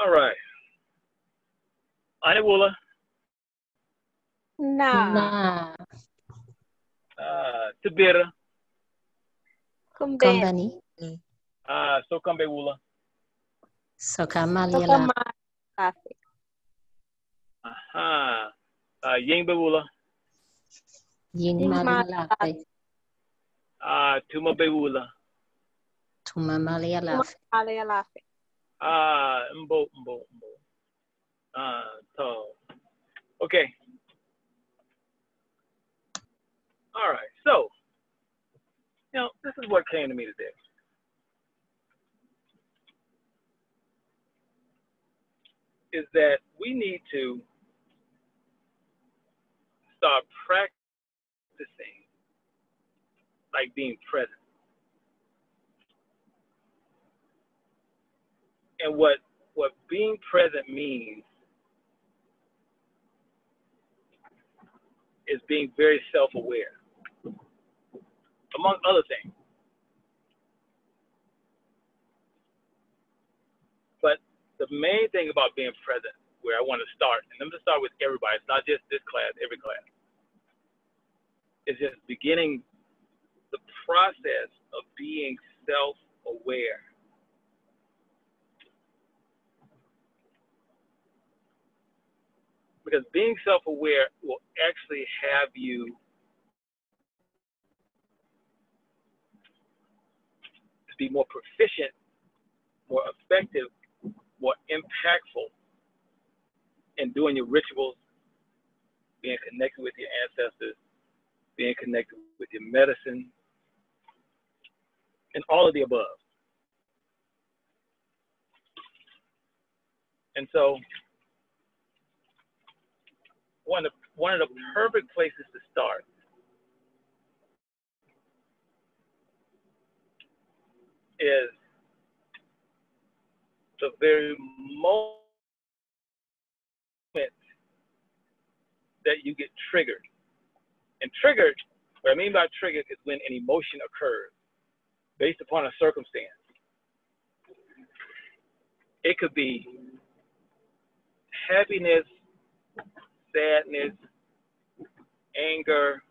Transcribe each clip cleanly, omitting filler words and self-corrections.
All right. Anewula. Na. Tibira. Kumbeni. Sokambewula. Sokamaliala. Aha. Yingbewula. Yingmalialafe. Tumabewula. Tumamalialafe. Mbo. So. Okay. All right. So, this is what came to me today. Is that we need to start practicing like being present. And what being present means is being very self-aware, among other things. But the main thing about being present, where I want to start, and I'm going to start with everybody, it's not just this class, every class, is just beginning the process of being self-aware. Because being self-aware will actually have you to be more proficient, more effective, more impactful in doing your rituals, being connected with your ancestors, being connected with your medicine, and all of the above. And so one of the perfect places to start is the very moment that you get triggered. And triggered, what I mean by triggered is when an emotion occurs based upon a circumstance. It could be happiness, sadness, anger,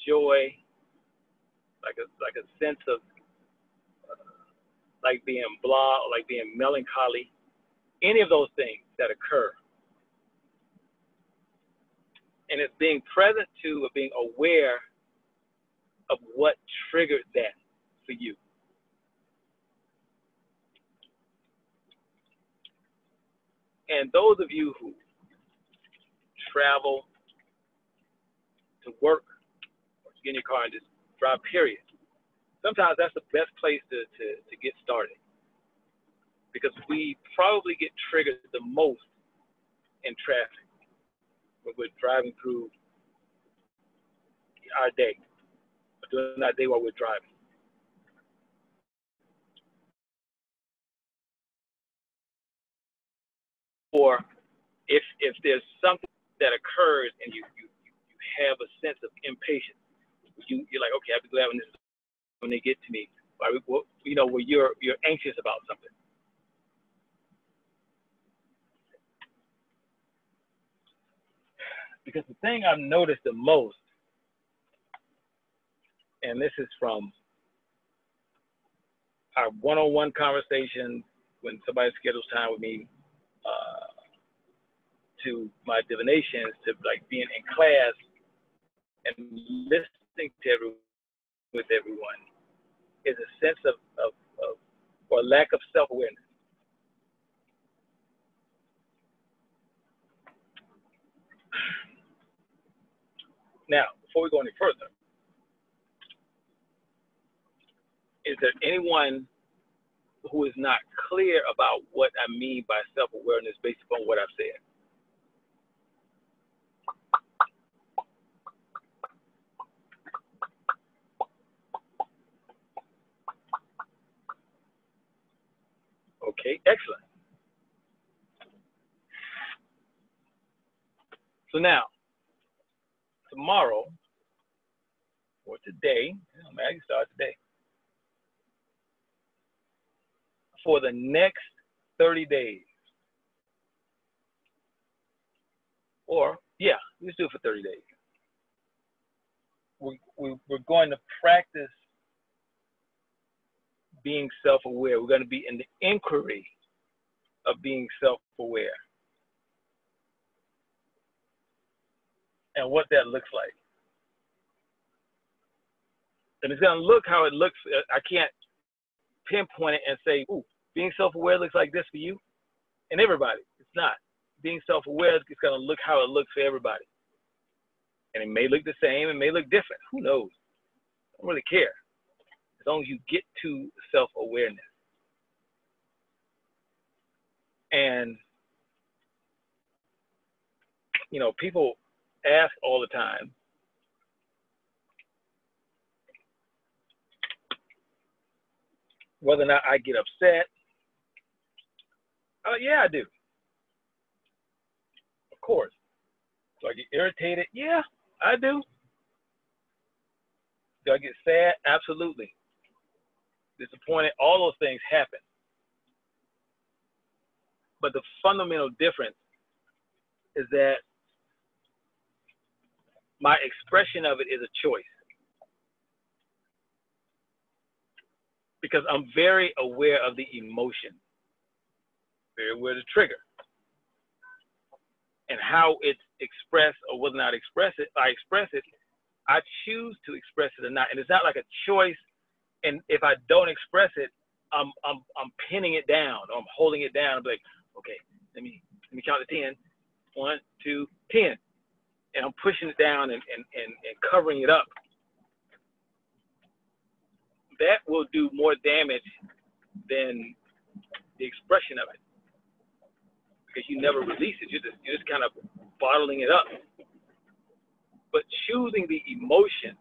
joy, like a sense of like being blah or like being melancholy, any of those things that occur. And it's being present to or being aware of what triggered that for you. And those of you who travel to work or to get in your car and just drive, period, sometimes that's the best place to get started. Because we probably get triggered the most in traffic when we're driving through our day, or during our day while we're driving. Or if there's something that occurs and you have a sense of impatience, you're like, okay, I'll be glad when they get to me. Where you're anxious about something. Because the thing I've noticed the most, and this is from our one-on-one conversations when somebody schedules time with me, to my divinations, to like being in class and listening to everyone, is a sense of or lack of self-awareness. Now, before we go any further, is there anyone who is not clear about what I mean by self-awareness based upon what I've said? Okay, excellent. So now, tomorrow, or today, I can start today, for the next 30 days. Or, yeah, let's do it for 30 days. We're going to practice being self-aware. We're going to be in the inquiry of being self-aware. And what that looks like. And it's going to look how it looks. I can't pinpoint it and say, ooh, being self-aware looks like this for you and everybody. It's not. Being self-aware is going to look how it looks for everybody. And it may look the same, it may look different. Who knows? I don't really care. As long as you get to self-awareness. And, you know, people ask all the time, whether or not I get upset. Yeah, I do. Of course. Do I get irritated? Yeah, I do. Do I get sad? Absolutely. Disappointed? All those things happen. But the fundamental difference is that my expression of it is a choice. Because I'm very aware of the emotion, very aware of the trigger, and how it's expressed or whether or not I express it. I choose to express it or not, and it's not like a choice. And if I don't express it, I'm pinning it down, or I'm holding it down. I'm like, okay, let me count to 10. 1, 2, 10, and I'm pushing it down and covering it up. That will do more damage than the expression of it, because you never release it. You're just kind of bottling it up. But choosing the emotion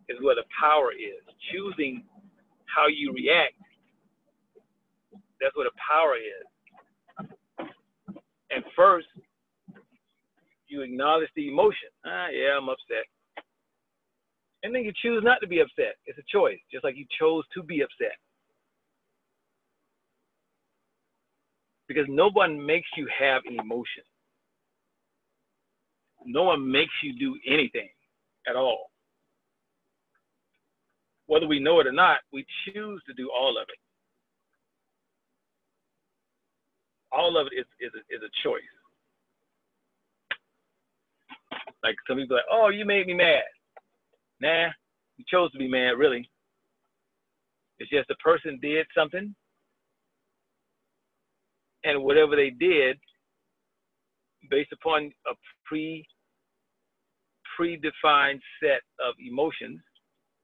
is where the power is. Choosing how you react, that's where the power is. And first, you acknowledge the emotion. Yeah, I'm upset. And then you choose not to be upset. It's a choice, just like you chose to be upset. Because no one makes you have an emotion. No one makes you do anything at all. Whether we know it or not, we choose to do all of it. All of it is a choice. Like some people are like, oh, you made me mad. Nah, you chose to be mad, really. It's just the person did something, and whatever they did, based upon a predefined set of emotions,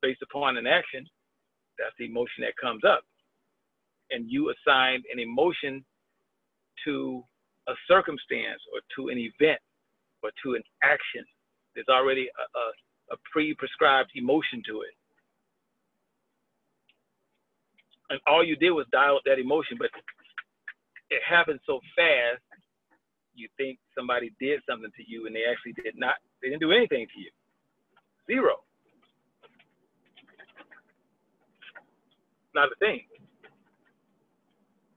based upon an action, that's the emotion that comes up. And you assigned an emotion to a circumstance or to an event or to an action. There's already a pre-prescribed emotion to it. And all you did was dial up that emotion, but it happened so fast, you think somebody did something to you, and they actually did not. They didn't do anything to you. Zero. Not a thing.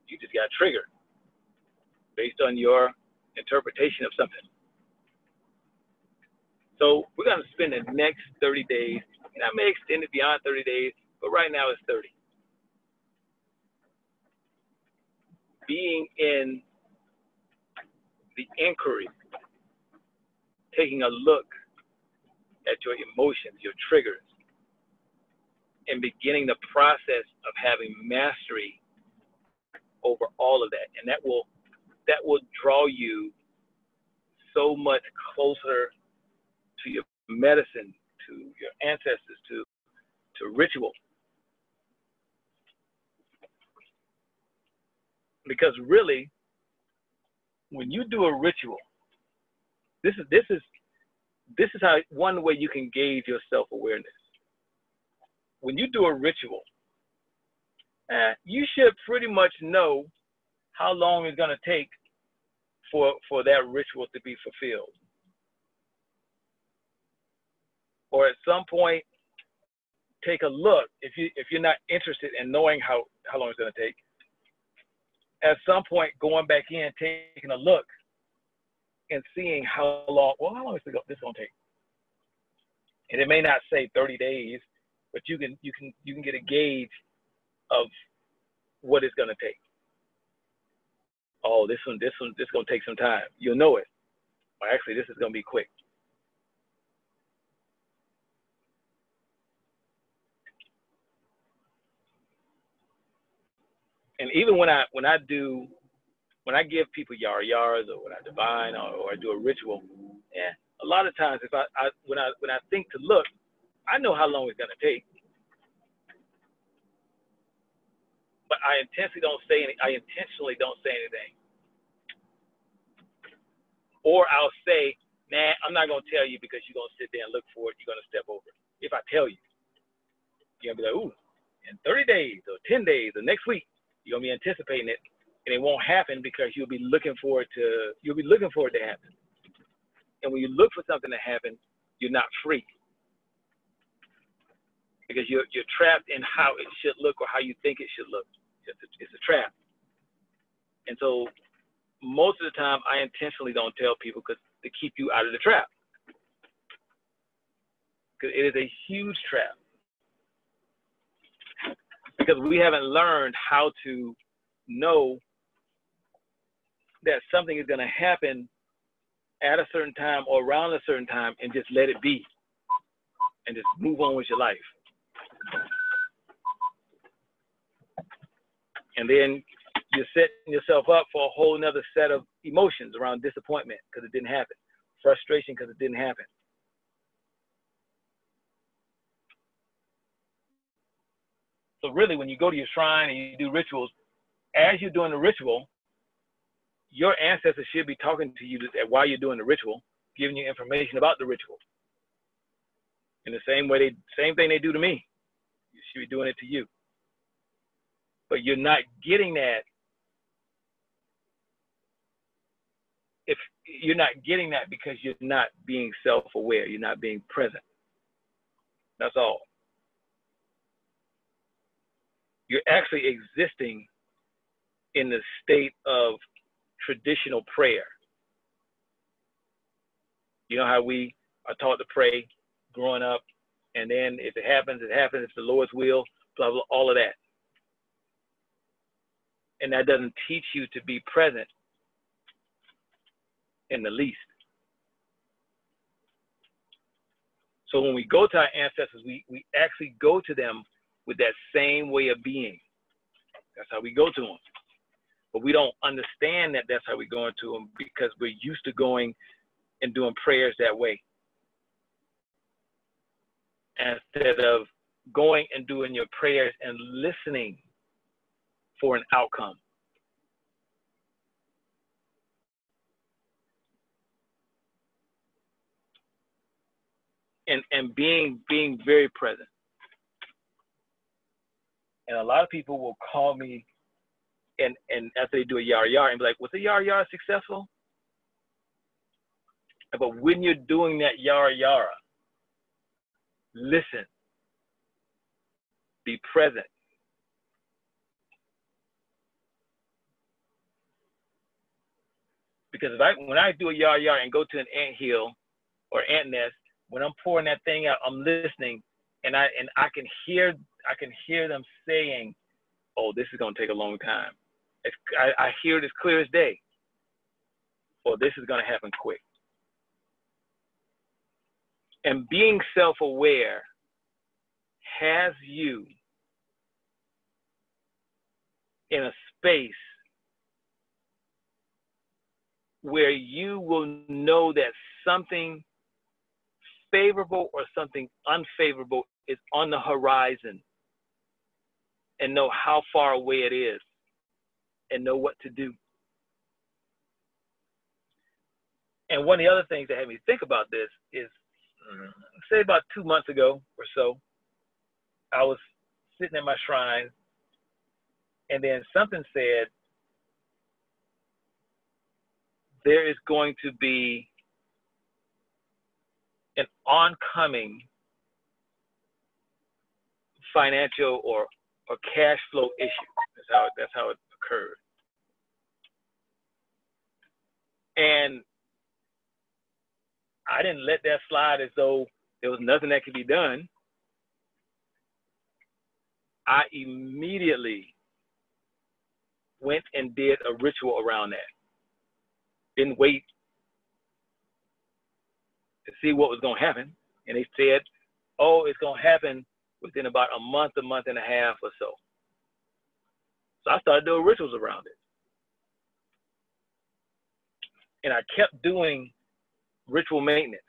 You just got triggered based on your interpretation of something. So we're going to spend the next 30 days, and I may extend it beyond 30 days, but right now it's 30. Being in the inquiry, taking a look at your emotions, your triggers, and beginning the process of having mastery over all of that. And that will draw you so much closer to your medicine, to your ancestors, to ritual. Because really, when you do a ritual, this is how one way you can gauge your self-awareness. When you do a ritual, you should pretty much know how long it's going to take for that ritual to be fulfilled. Or at some point, take a look. If you're not interested in knowing how long it's going to take, at some point going back in, taking a look and seeing how long is this going to take? And it may not say 30 days, but you can get a gauge of what it's going to take. Oh, this going to take some time. You'll know it. Or actually, this is going to be quick. And even when I give people yaras or when I divine or I do a ritual, a lot of times when I think to look, I know how long it's going to take. But I intentionally don't say anything. Or I'll say, nah, I'm not going to tell you because you're going to sit there and look for it. You're going to step over it. If I tell you, you're going to be like, ooh, in 30 days or 10 days or next week, you're going to be anticipating it, and it won't happen because you'll be looking for it to happen. And when you look for something to happen, you're not free because you're trapped in how it should look or how you think it should look. It's a trap. And so most of the time, I intentionally don't tell people because to keep you out of the trap. Because it is a huge trap. Because we haven't learned how to know that something is going to happen at a certain time or around a certain time and just let it be and just move on with your life. And then you're setting yourself up for a whole nother set of emotions around disappointment because it didn't happen, frustration because it didn't happen. So really, when you go to your shrine and you do rituals, as you're doing the ritual, your ancestors should be talking to you while you're doing the ritual, giving you information about the ritual. In the same thing they do to me. You should be doing it to you. But you're not getting that. If you're not getting that because you're not being self-aware, you're not being present. That's all. You're actually existing in the state of traditional prayer. You know how we are taught to pray growing up, and then if it happens, it happens. It's the Lord's will, blah, blah, all of that. And that doesn't teach you to be present in the least. So when we go to our ancestors, we actually go to them with that same way of being. That's how we go to them. But we don't understand that that's how we're going to them because we're used to going and doing prayers that way. Instead of going and doing your prayers and listening for an outcome. And being very present. And a lot of people will call me and after they do a yara and be like, was the yara successful? But when you're doing that yara, listen. Be present. Because when I do a yara and go to an anthill or ant nest, when I'm pouring that thing out, I'm listening, and I can hear them saying, "Oh, this is going to take a long time." I hear it as clear as day. Or this is going to happen quick. And being self-aware has you in a space where you will know that something favorable or something unfavorable is on the horizon and know how far away it is and know what to do. And one of the other things that had me think about this is, say about 2 months ago or so, I was sitting at my shrine and then something said, there is going to be an oncoming financial or cash flow issue. That's how it occurred. And I didn't let that slide as though there was nothing that could be done. I immediately went and did a ritual around that. Didn't wait to see what was going to happen. And they said, oh, it's going to happen within about a month and a half or so. So I started doing rituals around it. And I kept doing ritual maintenance.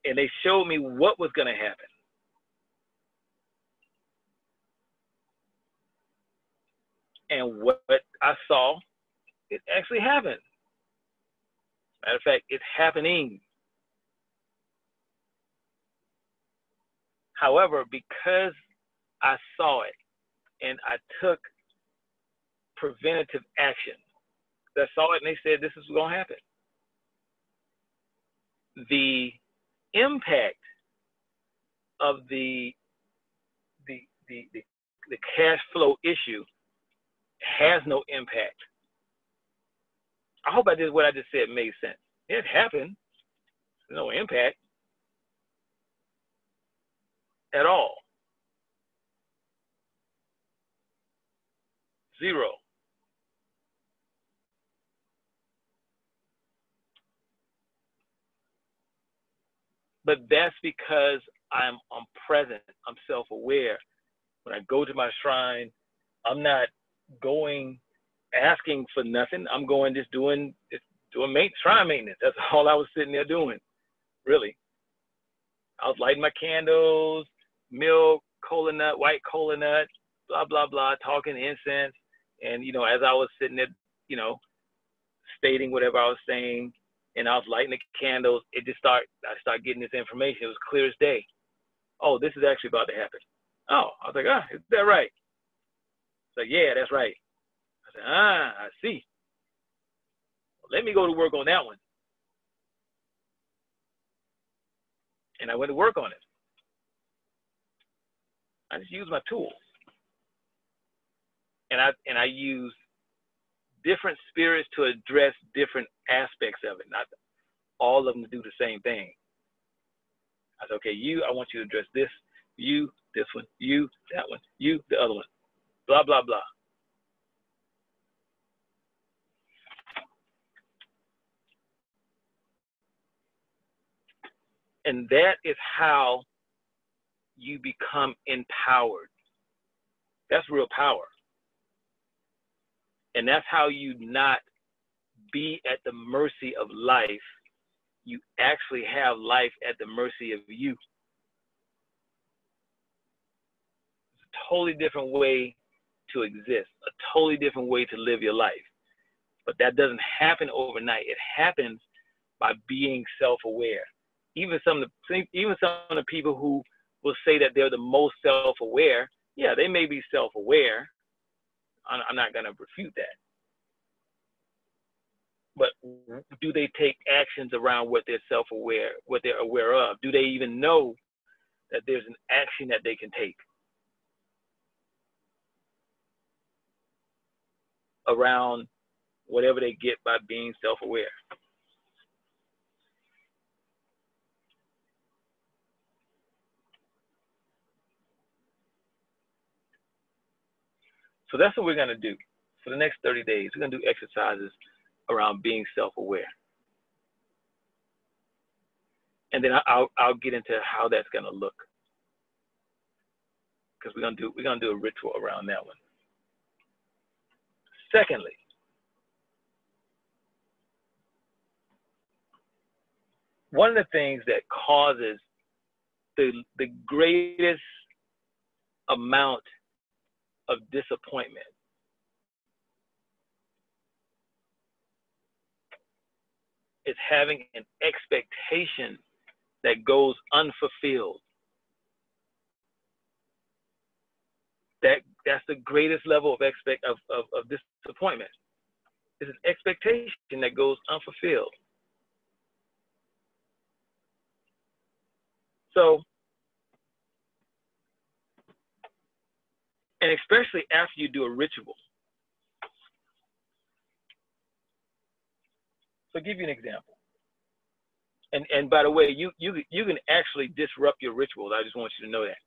And they showed me what was going to happen. And what I saw, it actually happened. Matter of fact, it's happening. However, because I saw it and I took preventative action, I saw it and they said, this is going to happen. The impact of the cash flow issue has no impact. I hope what I just said made sense. It happened. There's no impact at all. Zero. But that's because I'm present. I'm self-aware. When I go to my shrine, I'm not going asking for nothing. I'm going just doing shrine maintenance. That's all I was sitting there doing, really. I was lighting my candles, milk, cola nut, white cola nut, blah, blah, blah, talking incense. And, as I was sitting there, stating whatever I was saying, and I was lighting the candles, I started getting this information. It was clear as day. Oh, this is actually about to happen. Oh, I was like, is that right? It's like, yeah, that's right. I said, I see. Well, let me go to work on that one. And I went to work on it. I just used my tools. And I used different spirits to address different aspects of it, not all of them to do the same thing. I said, okay, I want you to address this, you, this one, you, that one, you, the other one, blah, blah, blah. And that is how you become empowered. That's real power. And that's how you not be at the mercy of life. You actually have life at the mercy of you. It's a totally different way to exist, a totally different way to live your life. But that doesn't happen overnight. It happens by being self-aware. Even some of the people who will say that they're the most self-aware, yeah, they may be self-aware. I'm not going to refute that. But do they take actions around what they're self-aware, what they're aware of? Do they even know that there's an action that they can take around whatever they get by being self-aware? So that's what we're going to do. For the next 30 days, we're going to do exercises around being self-aware. And then I'll get into how that's going to look, because we're going to do a ritual around that one. Secondly, one of the things that causes the greatest amount of disappointment is having an expectation that goes unfulfilled. That's the greatest level of disappointment. It's an expectation that goes unfulfilled. So, and especially after you do a ritual, So I'll give you an example. And by the way, you can actually disrupt your rituals. I just want you to know that.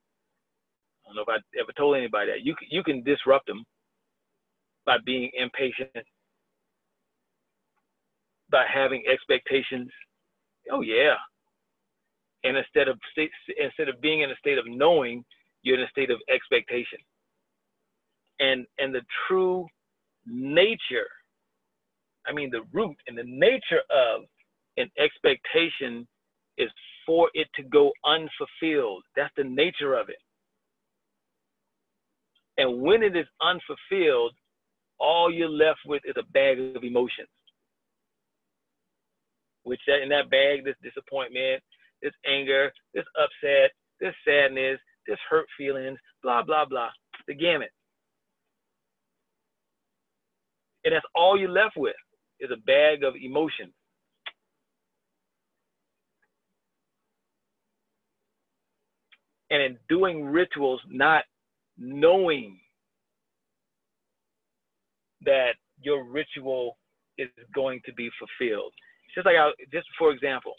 I don't know if I ever told anybody that. You can disrupt them by being impatient, by having expectations. Oh yeah. And instead of being in a state of knowing, you're in a state of expectation. And the true nature, I mean the root and the nature of an expectation is for it to go unfulfilled. That's the nature of it. And when it is unfulfilled, all you're left with is a bag of emotions. Which in that bag, this disappointment, this anger, this upset, this sadness, this hurt feelings, blah, blah, blah, the gamut. And that's all you're left with is a bag of emotions. And in doing rituals, not knowing that your ritual is going to be fulfilled. Just like, just for example,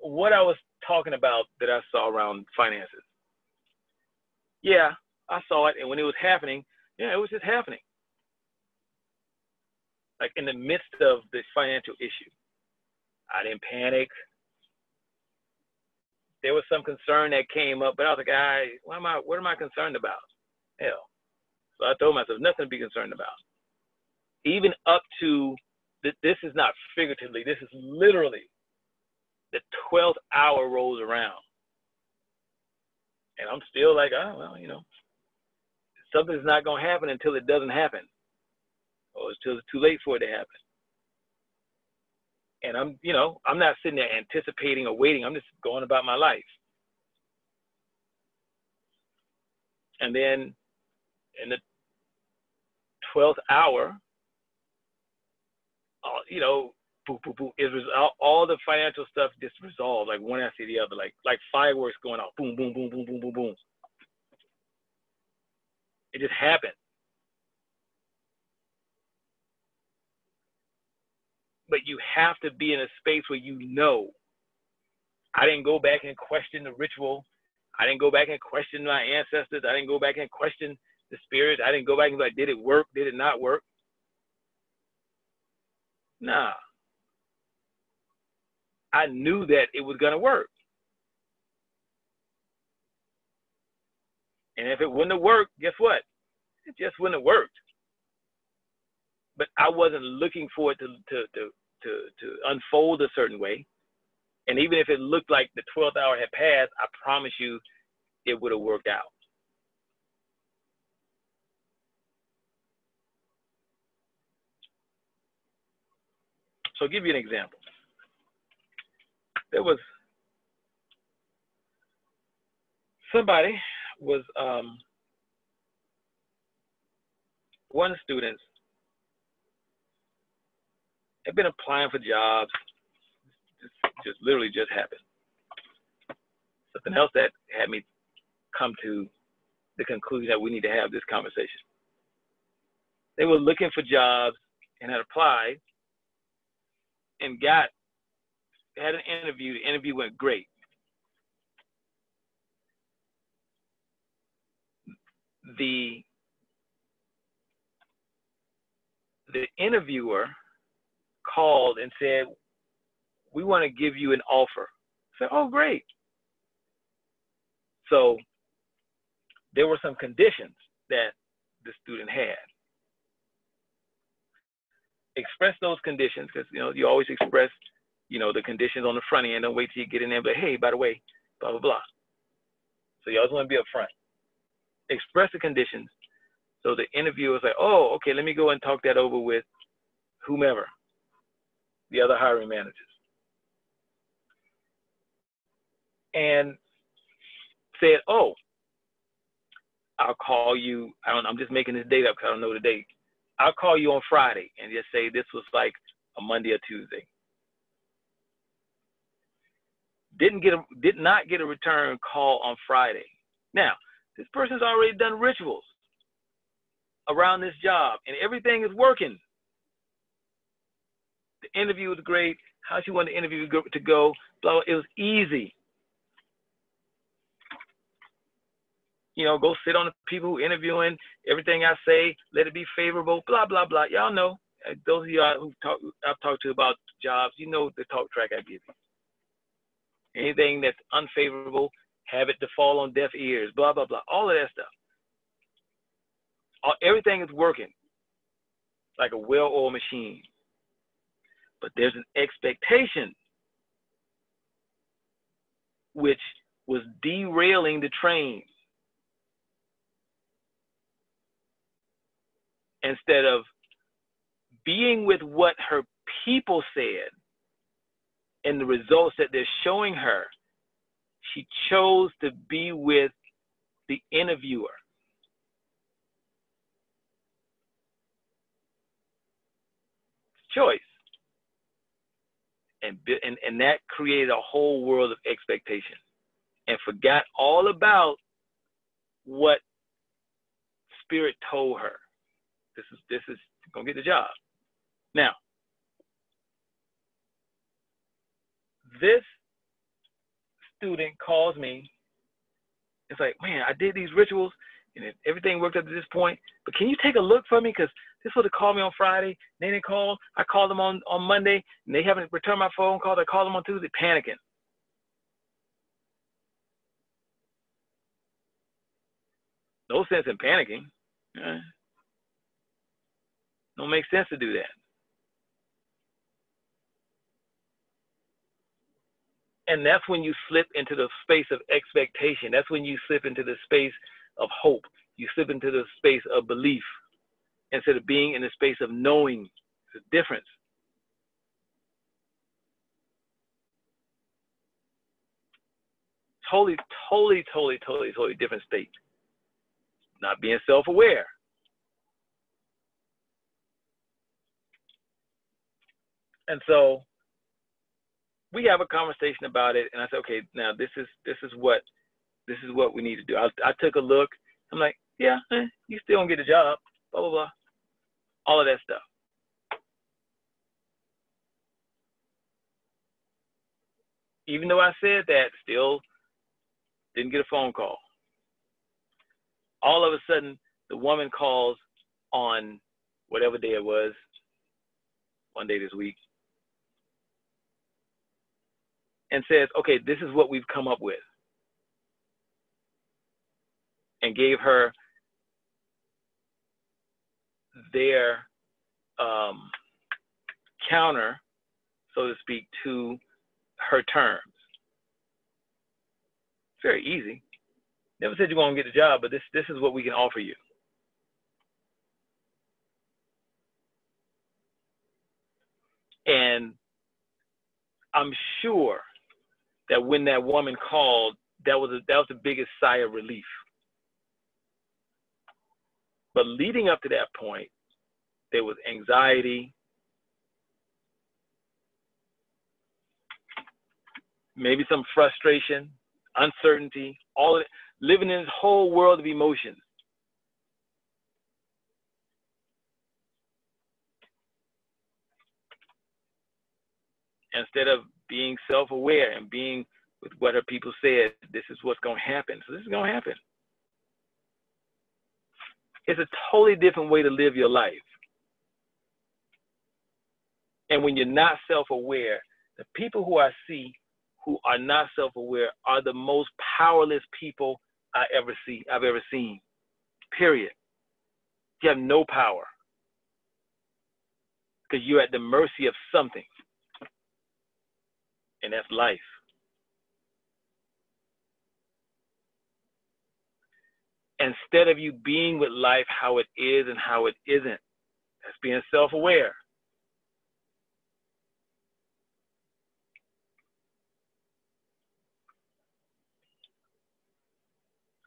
what I was talking about that I saw around finances. Yeah, I saw it, and when it was happening, yeah, it was just happening. Like in the midst of the financial issue, I didn't panic. There was some concern that came up, but I was like, what am I concerned about? Hell. So I told myself, nothing to be concerned about. Even up to, this is not figuratively, this is literally, the 12th hour rolls around. And I'm still like, oh, well, something's not going to happen until it doesn't happen. Or until it's too late for it to happen. And I'm not sitting there anticipating or waiting. I'm just going about my life. And then in the 12th hour, all the financial stuff just resolved, like one after the other, like fireworks going off, boom, boom, boom, boom, boom, boom, boom. It just happened. But you have to be in a space where I didn't go back and question the ritual. I didn't go back and question my ancestors. I didn't go back and question the spirit. I didn't go back and be like, did it work? Did it not work? Nah. I knew that it was going to work. And if it wouldn't have worked, guess what? It just wouldn't have worked. But I wasn't looking for it to unfold a certain way. And even if it looked like the 12th hour had passed, I promise you it would have worked out. So I'll give you an example. There was somebody was one of the students had been applying for jobs, just literally just happened. Something else that had me come to the conclusion that we need to have this conversation. They were looking for jobs and had applied and had an interview. The interview went great. The interviewer called and said, we want to give you an offer. I said, oh, great. So there were some conditions that the student had. Express those conditions, because you always express the conditions on the front end. Don't wait till you get in there, but hey, by the way, blah blah blah. So you always want to be upfront. Express the conditions. So the interviewer was like, oh, okay, let me go and talk that over with whomever, the other hiring managers. And said, oh, I'll call you. I'm just making this date up because I don't know the date. I'll call you on Friday and just say this was like a Monday or Tuesday. did not get a return call on Friday. Now, this person's already done rituals around this job, and everything is working. The interview was great. How she wanted the interview to go, blah, blah. It was easy. You know, go sit on the people who interviewing. Everything I say, let it be favorable, blah, blah, blah. Y'all know. Those of y'all I've talked to about jobs, you know the talk track I give you. Anything that's unfavorable, have it to fall on deaf ears, blah, blah, blah. All of that stuff. Everything is working like a well-oiled machine. But there's an expectation which was derailing the train. Instead of being with what her people said and the results that they're showing her, she chose to be with the interviewer. Choice. And that created a whole world of expectation and forgot all about what Spirit told her. This is gonna get the job. Now, this student calls me. It's like, man, I did these rituals and everything worked up to this point, but can you take a look for me? Because this would have called me on Friday. They didn't call. I called them on Monday, and they haven't returned my phone calls. I called them on Tuesday, panicking. No sense in panicking. Don't make sense to do that. And that's when you slip into the space of expectation. That's when you slip into the space of hope. You slip into the space of belief instead of being in the space of knowing. It's a difference. Totally different state. Not being self-aware. And so we have a conversation about it, and I said, okay, now this is what we need to do. I took a look. I'm like, yeah, you still don't get a job, blah, blah, blah. All of that stuff. Even though I said that, still didn't get a phone call. All of a sudden, the woman calls on whatever day it was, one day this week, and says, okay, this is what we've come up with. And gave her their counter, so to speak, to her terms. Very easy. Never said you won't get the job, but this is what we can offer you. And I'm sure that when that woman called, that was the biggest sigh of relief. But leading up to that point, there was anxiety, maybe some frustration, uncertainty, all of it, living in this whole world of emotions. Instead of being self-aware and being with what her people said, this is what's going to happen. So this is going to happen. It's a totally different way to live your life. And when you're not self-aware, the people who I see who are not self-aware are the most powerless people I've ever seen. Period. You have no power because you're at the mercy of something, and that's life. Instead of you being with life how it is and how it isn't, that's being self-aware.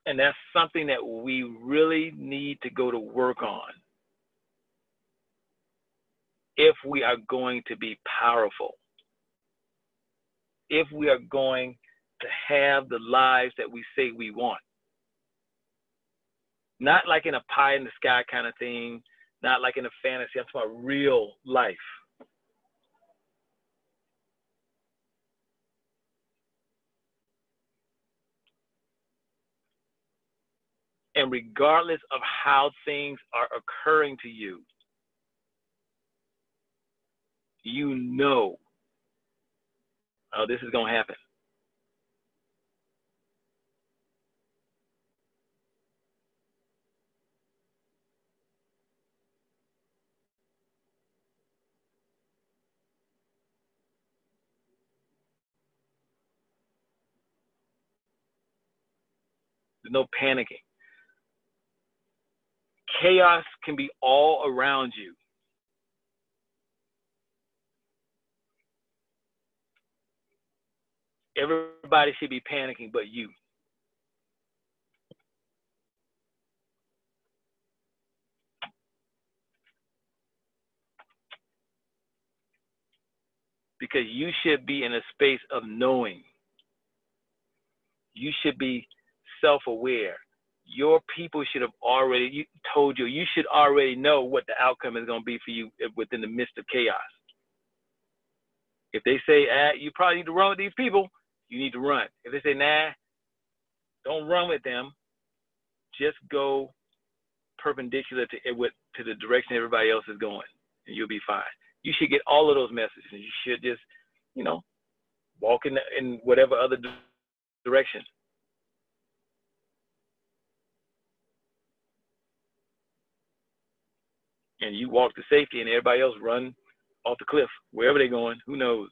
And that's something that we really need to go to work on if we are going to be powerful. if we are going to have the lives that we say we want. Not like in a pie in the sky kind of thing, not like in a fantasy. I'm talking about real life. And regardless of how things are occurring to you, you know, oh, this is going to happen. There's no panicking. Chaos can be all around you. Everybody should be panicking but you. Because you should be in a space of knowing. You should be self-aware. Your people should have already told you. You should already know what the outcome is going to be for you within the midst of chaos. If they say, you probably need to run with these people, you need to run. If they say, nah, don't run with them, just go perpendicular to the direction everybody else is going, and you'll be fine. You should get all of those messages, and you should just, walk in whatever other direction. And you walk to safety, and everybody else run off the cliff, wherever they're going, who knows?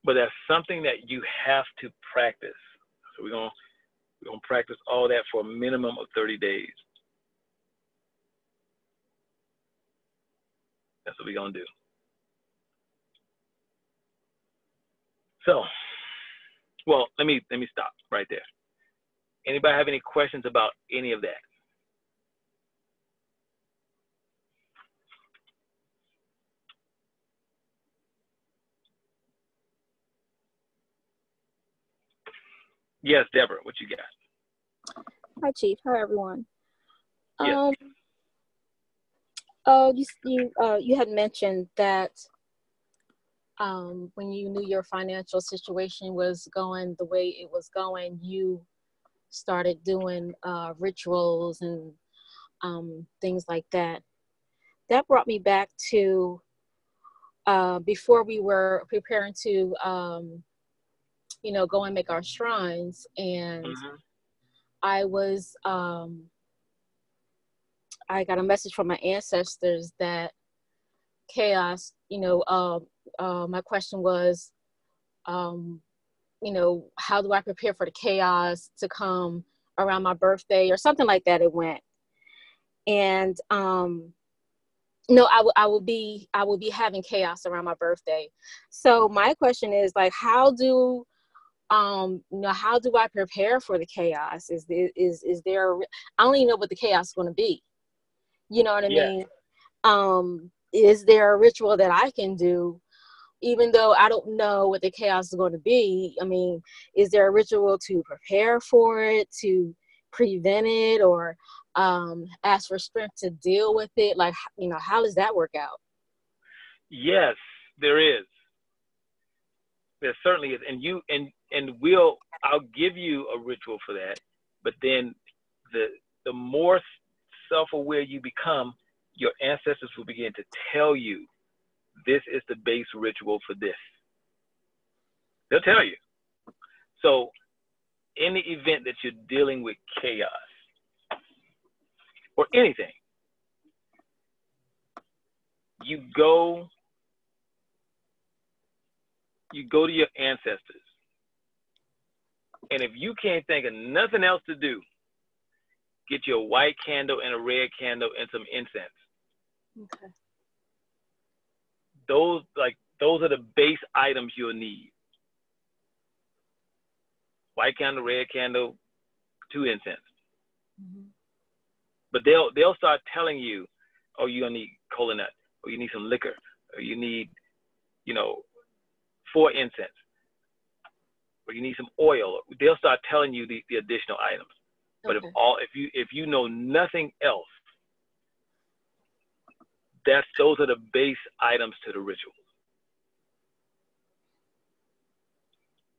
But that's something that you have to practice. So we're gonna practice all that for a minimum of 30 days. That's what we're gonna do. So, well, let me stop right there. Anybody have any questions about any of that? Yes, Deborah, what you got? Hi, Chief. Hi, everyone. Yes. You had mentioned that when you knew your financial situation was going the way it was going, you started doing rituals and things like that. That brought me back to before we were preparing to, go and make our shrines. And I got a message from my ancestors that chaos, my question was, how do I prepare for the chaos to come around my birthday or something like that? It went. And, I will be having chaos around my birthday. So my question is like, how do I prepare for the chaos? Is there, I don't even know what the chaos is going to be. You know what I mean? Is there a ritual that I can do, even though I don't know what the chaos is going to be? I mean, is there a ritual to prepare for it, to prevent it, or ask for strength to deal with it? Like, how does that work out? Yes, there is. There certainly is. And I'll give you a ritual for that. But then the more self-aware you become, your ancestors will begin to tell you, this is the base ritual for this. They'll tell you. So in the event that you're dealing with chaos or anything, you go to your ancestors. And if you can't think of nothing else to do, get you a white candle and a red candle and some incense. Okay. those are the base items you'll need. White candle, red candle, 2 incense. Mm-hmm. But they'll start telling you, oh, you're gonna need cola nut, or you need some liquor, or you need, 4 incense, or you need some oil. They'll start telling you the additional items. But Okay. if you know nothing else, those are the base items to the ritual.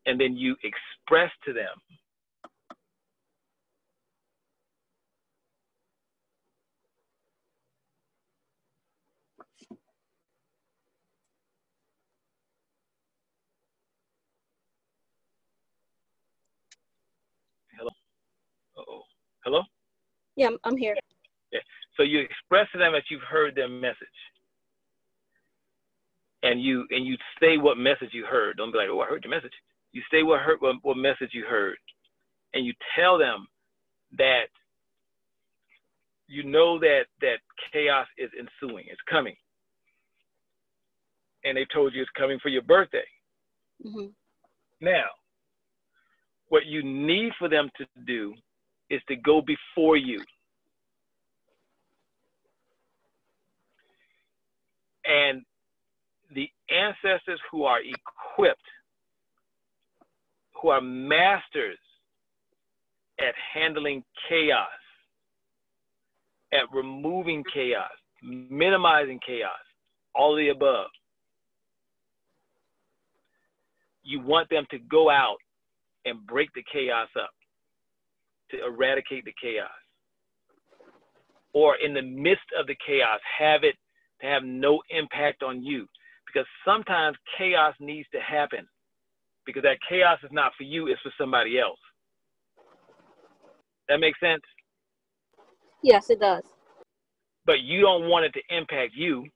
And then you express to them hello? Uh-oh. Hello? Yeah, I'm here. Yeah. So you express to them that you've heard their message. And you say what message you heard. Don't be like, oh, I heard your message. You say what message you heard. And you tell them that you know that chaos is ensuing. It's coming. And they told you it's coming for your birthday. Mm-hmm. Now, what you need for them to do is to go before you. And the ancestors who are equipped, who are masters at handling chaos, at removing chaos, minimizing chaos, all of the above, you want them to go out and break the chaos up, to eradicate the chaos. Or in the midst of the chaos, have it to have no impact on you. Because sometimes chaos needs to happen, because that chaos is not for you, it's for somebody else. That makes sense? Yes, it does. But you don't want it to impact you.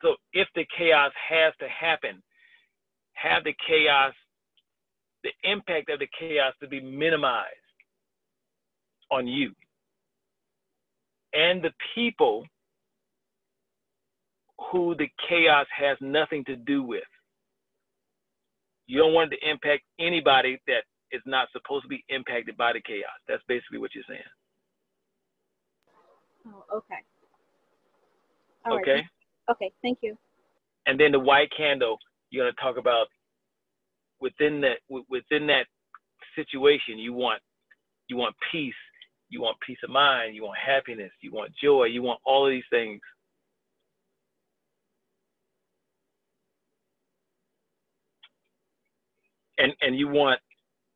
So if the chaos has to happen, have the chaos, the impact of the chaos to be minimized on you and the people who the chaos has nothing to do with. You don't want it to impact anybody that is not supposed to be impacted by the chaos. That's basically what you're saying. Oh, okay. All okay. Right. Okay, thank you. And then the white candle, you're going to talk about within that situation, you want peace, you want peace of mind, you want happiness, you want joy, you want all of these things. And you want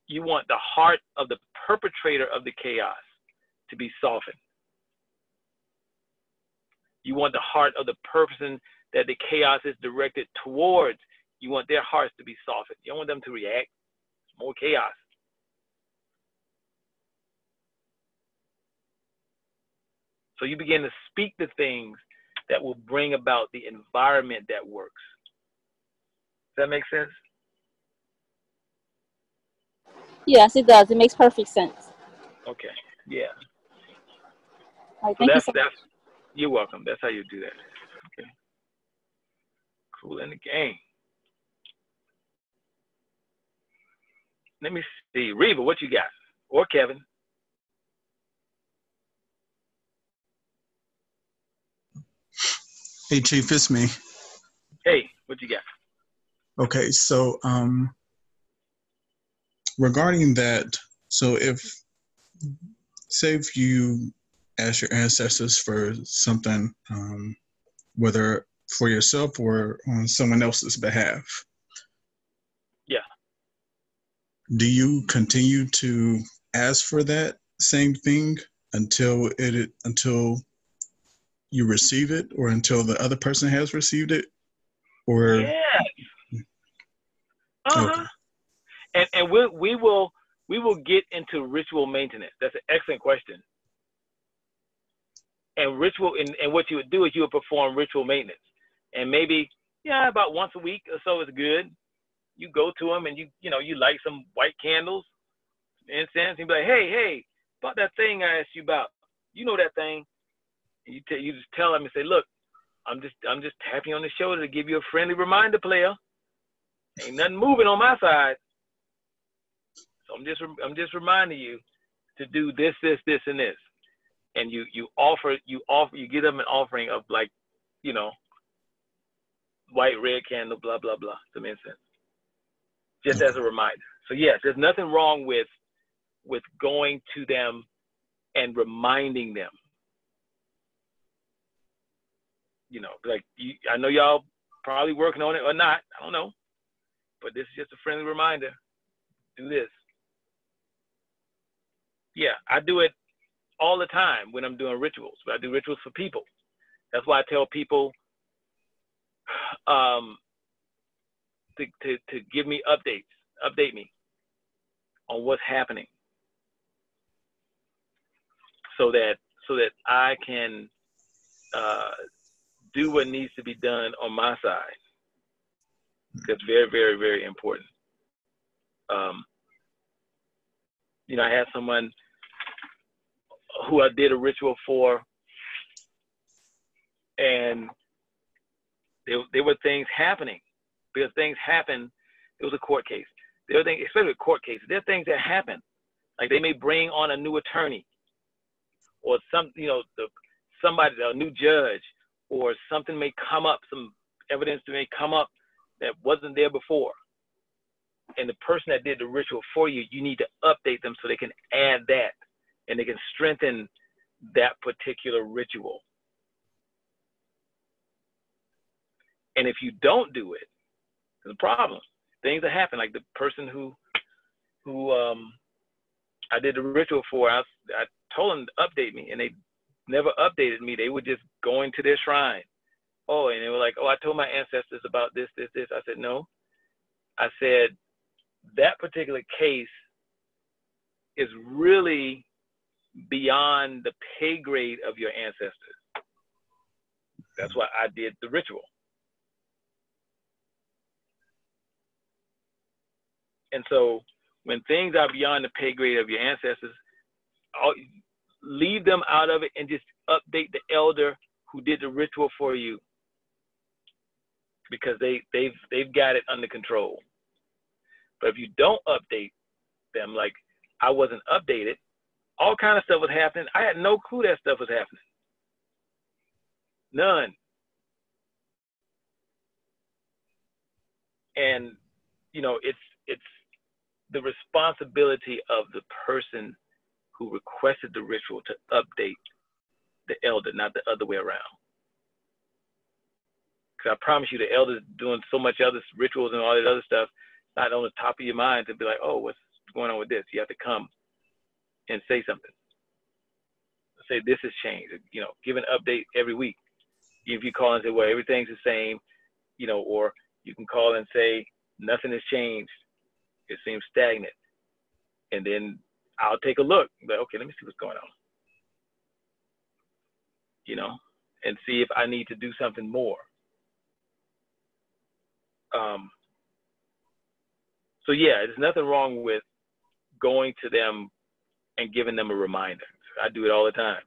the heart of the perpetrator of the chaos to be softened. You want the heart of the person that the chaos is directed towards. You want their hearts to be softened. You don't want them to react. It's more chaos. So you begin to speak the things that will bring about the environment that works. Does that make sense? Yes, it does. It makes perfect sense. Okay. Yeah. All right, So thank you so much. You're welcome. That's how you do that. Okay. Cool in the game. Let me see. Reba, what you got? Or Kevin? Hey, Chief, it's me. Hey, what you got? Okay, so regarding that, so say if you ask your ancestors for something, whether for yourself or on someone else's behalf. Yeah. Do you continue to ask for that same thing until you receive it, or until the other person has received it? Or yeah. Uh-huh. Okay. And we will get into ritual maintenance. That's an excellent question. And what you would do is you would perform ritual maintenance. And maybe, about once a week or so is good. You go to them and you light some white candles, incense, and be like, hey, about that thing I asked you about. You know that thing. You just tell them and say, look, I'm just tapping you on the shoulder to give you a friendly reminder, player. Ain't nothing moving on my side. So I'm just reminding you to do this, this, this, and this. And you give them an offering of, like, you know, white, red candle, blah, blah, blah, some incense. Just as a reminder. So yes, there's nothing wrong with going to them and reminding them. You know, like, I know y'all probably working on it or not, I don't know. But this is just a friendly reminder. Do this. Yeah, I do it all the time when I'm doing rituals. But I do rituals for people. That's why I tell people to give me update me on what's happening, so that I can do what needs to be done on my side. That's very, very, very important. You know, I had someone who I did a ritual for, and there were things happening, because things happen. It was a court case. There are things, especially with court cases, there are things that happen. Like, they may bring on a new attorney, or somebody, a new judge, or something may come up, some evidence may come up that wasn't there before. And the person that did the ritual for you, you need to update them so they can add that, and they can strengthen that particular ritual. And if you don't do it, there's a problem. Things that happen, like the person who I did the ritual for, I told them to update me, and they never updated me. They were just going to their shrine. Oh, and they were like, oh, I told my ancestors about this, this, this. I said, no. I said, that particular case is really beyond the pay grade of your ancestors. That's why I did the ritual. And so when things are beyond the pay grade of your ancestors, leave them out of it and just update the elder who did the ritual for you, because they've got it under control. But if you don't update them, like I wasn't updated, all kind of stuff was happening. I had no clue that stuff was happening. None. And, you know, it's the responsibility of the person who requested the ritual to update the elder, not the other way around. Because I promise you, the elder's doing so much other rituals and all that other stuff, not on the top of your mind to be like, oh, what's going on with this? You have to come and say something. Say this has changed. You know, give an update every week. If you call and say, well, everything's the same, you know, or you can call and say nothing has changed. It seems stagnant. And then I'll take a look. Like, okay, let me see what's going on. You know, and see if I need to do something more. So yeah, there's nothing wrong with going to them and giving them a reminder. I do it all the time.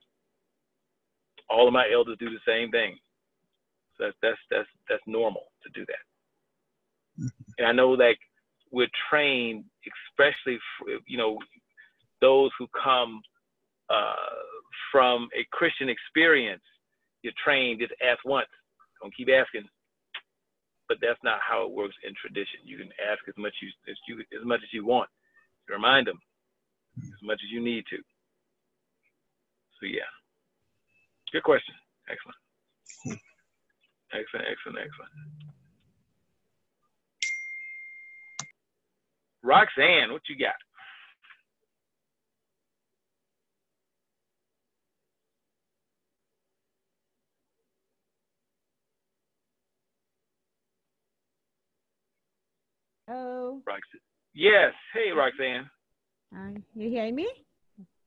All of my elders do the same thing. So that's normal to do that. And I know, like, we're trained, especially for, you know, those who come from a Christian experience. You're trained, just ask once. Don't keep asking. But that's not how it works in tradition. You can ask as much as you want. Remind them as much as you need to. So yeah, good question. Excellent. Excellent. Roxanne, what you got? Oh. Roxanne. Yes. Hey, Roxanne. You hearing me?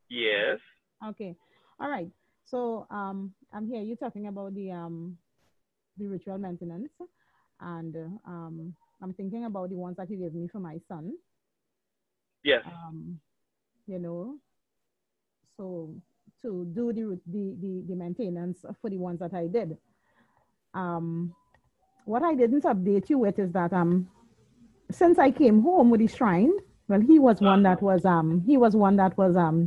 Yes. Okay. All right. So I'm here. You're talking about the ritual maintenance, and I'm thinking about the ones that you gave me for my son. Yes. You know, so to do the maintenance for the ones that I did. What I didn't update you with is that since I came home with the shrine, well, he was one that was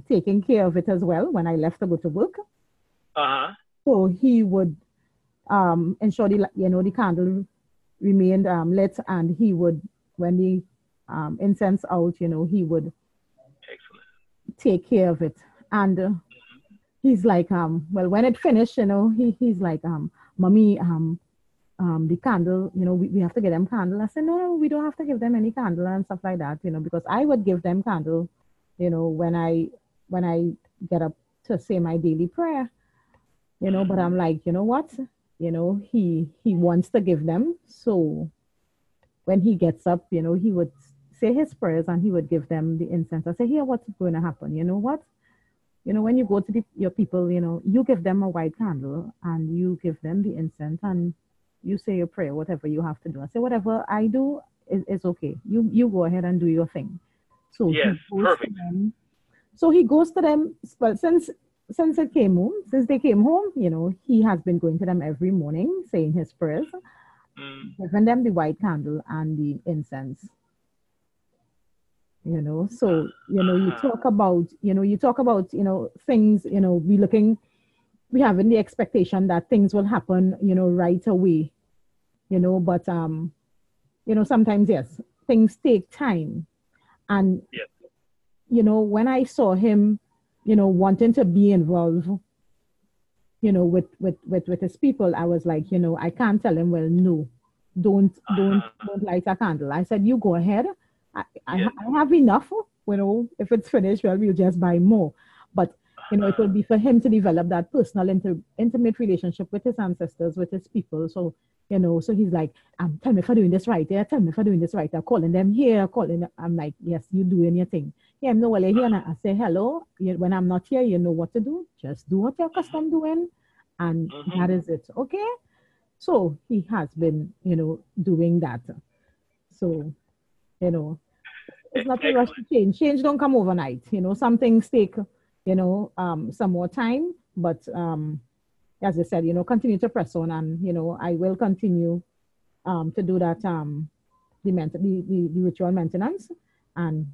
taking care of it as well when I left to go to work. So he would ensure the candle remained lit, and he would, when the incense out, he would take care of it. And he's like, well, when it finished, he's like, Mommy, the candle, we have to give them candle. I said, no, we don't have to give them any candle and stuff like that, because I would give them candle, when I get up to say my daily prayer, but I'm like, you know what? He wants to give them. So when he gets up, he would say his prayers and he would give them the incense. I say, here, what's going to happen? You know what? When you go to your people, you give them a white candle and you give them the incense and you say your prayer, whatever you have to do. I say, whatever I do is okay. You go ahead and do your thing. So yes, perfect. So he goes to them. Well, since they came home, he has been going to them every morning, saying his prayers, giving them the white candle and the incense. So you talk about things, we having the expectation that things will happen, right away, but sometimes, yes, things take time. And yes. When I saw him wanting to be involved with his people, I was like, I can't tell him, well, no, don't light a candle. I said, you go ahead. I have enough, if it's finished, well, we'll just buy more. But, it will be for him to develop that personal, intimate relationship with his ancestors, with his people. So, so he's like, tell me if I'm doing this right. Yeah, tell me if I'm doing this right. I'm calling them here, I'm like, yes, you're doing your thing. Yeah, I'm nowhere here. And I say, hello. When I'm not here, you know what to do. Just do what you're accustomed doing. And that is it. Okay? So he has been, doing that. So, it's not a rush to change. Change don't come overnight. Some things take, some more time. But as I said, continue to press on, and I will continue to do that the ritual maintenance, and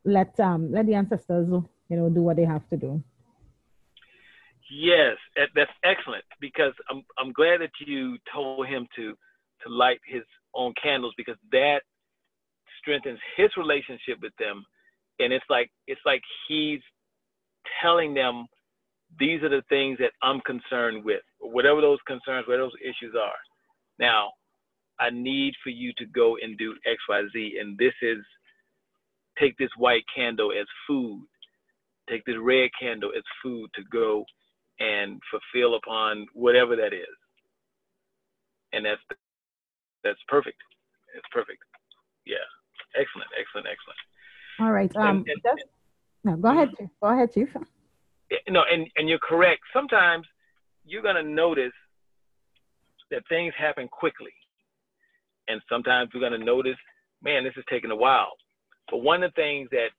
let the ancestors do what they have to do. Yes, that's excellent, because I'm glad that you told him to light his own candles, because that strengthens his relationship with them, and it's like he's telling them, these are the things that I'm concerned with, or whatever those concerns, whatever those issues are. Now, I need for you to go and do X, Y, Z, and this is, take this white candle as food, take this red candle as food to go and fulfill upon whatever that is. And that's perfect. It's perfect. Yeah. Excellent. All right. No, go ahead. Go ahead, Chief. No, and you're correct. Sometimes you're going to notice that things happen quickly. And sometimes we're going to notice, man, this is taking a while. But one of the things that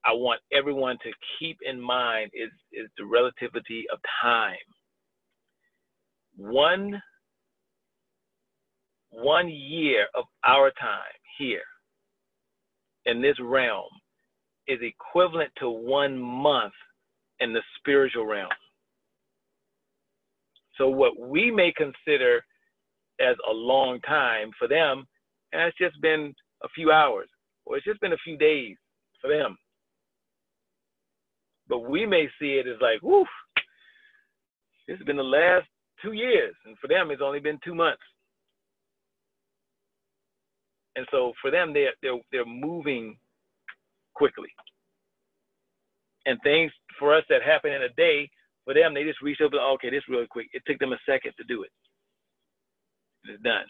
I want everyone to keep in mind is the relativity of time. One year of our time here in this realm is equivalent to 1 month in the spiritual realm. So what we may consider as a long time, for them, and it's just been a few hours, or it's just been a few days for them. But we may see it as like, whoo, this has been the last 2 years, and for them it's only been 2 months. And so for them, they're moving quickly. And things for us that happen in a day, for them, they just reach over, okay, this really quick. It took them a second to do it. It's done.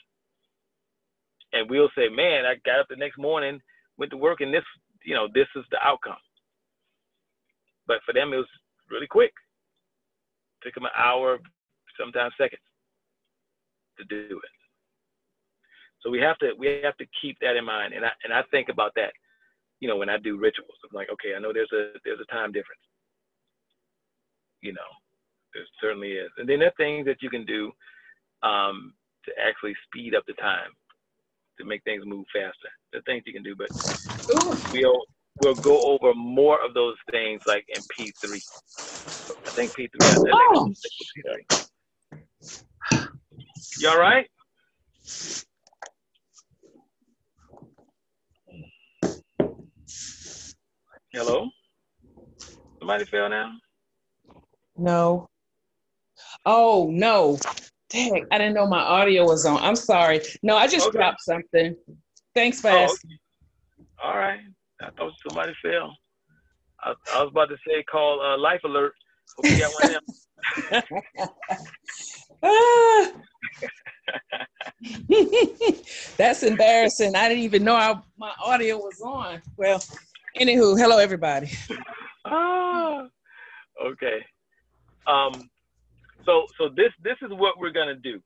And we'll say, man, I got up the next morning, went to work, and this is the outcome. But for them, it was really quick. It took them an hour, sometimes seconds to do it. So we have to keep that in mind. And I think about that. you know, when I do rituals, I'm like, okay, I know there's a time difference. You know, there certainly is. And then there are things that you can do to actually speed up the time, to make things move faster. There are things you can do, but we'll go over more of those things like in P3. I think P3. Oh. P3. You all right? Hello? Somebody fell now? No. Oh, no. Dang, I didn't know my audio was on. I'm sorry. No, I just dropped something. Thanks for asking. Okay. All right. I thought somebody fell. I was about to say call Life Alert. Hope you got one of them. That's embarrassing. I didn't even know my audio was on. Well, anywho, hello, everybody. Okay. So this is what we're gonna do.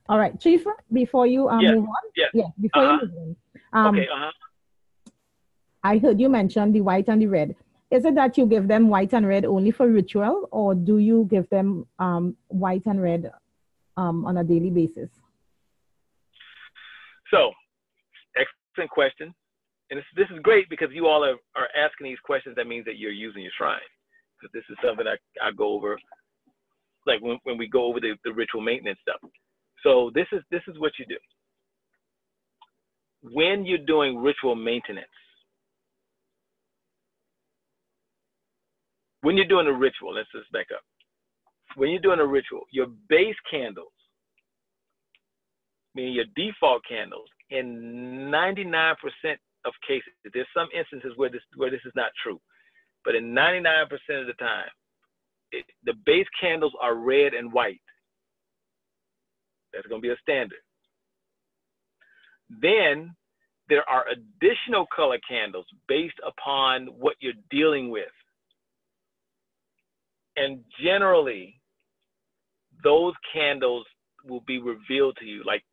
All right, Chief. Before you move on. Yeah. Before you move on. Okay. I heard you mention the white and the red. Is it that you give them white and red only for ritual, or do you give them white and red on a daily basis? So, excellent question. And this is great because you all are asking these questions. That means that you're using your shrine. Because this is something I go over, like when we go over the ritual maintenance stuff. So this is what you do. When you're doing ritual maintenance, when you're doing a ritual, let's just back up. When you're doing a ritual, your base candles, meaning your default candles, in 99% of cases, there's some instances where this is not true, but in 99% of the time, the base candles are red and white. That's going to be a standard. Then there are additional color candles based upon what you're dealing with. And generally, those candles will be revealed to you. Like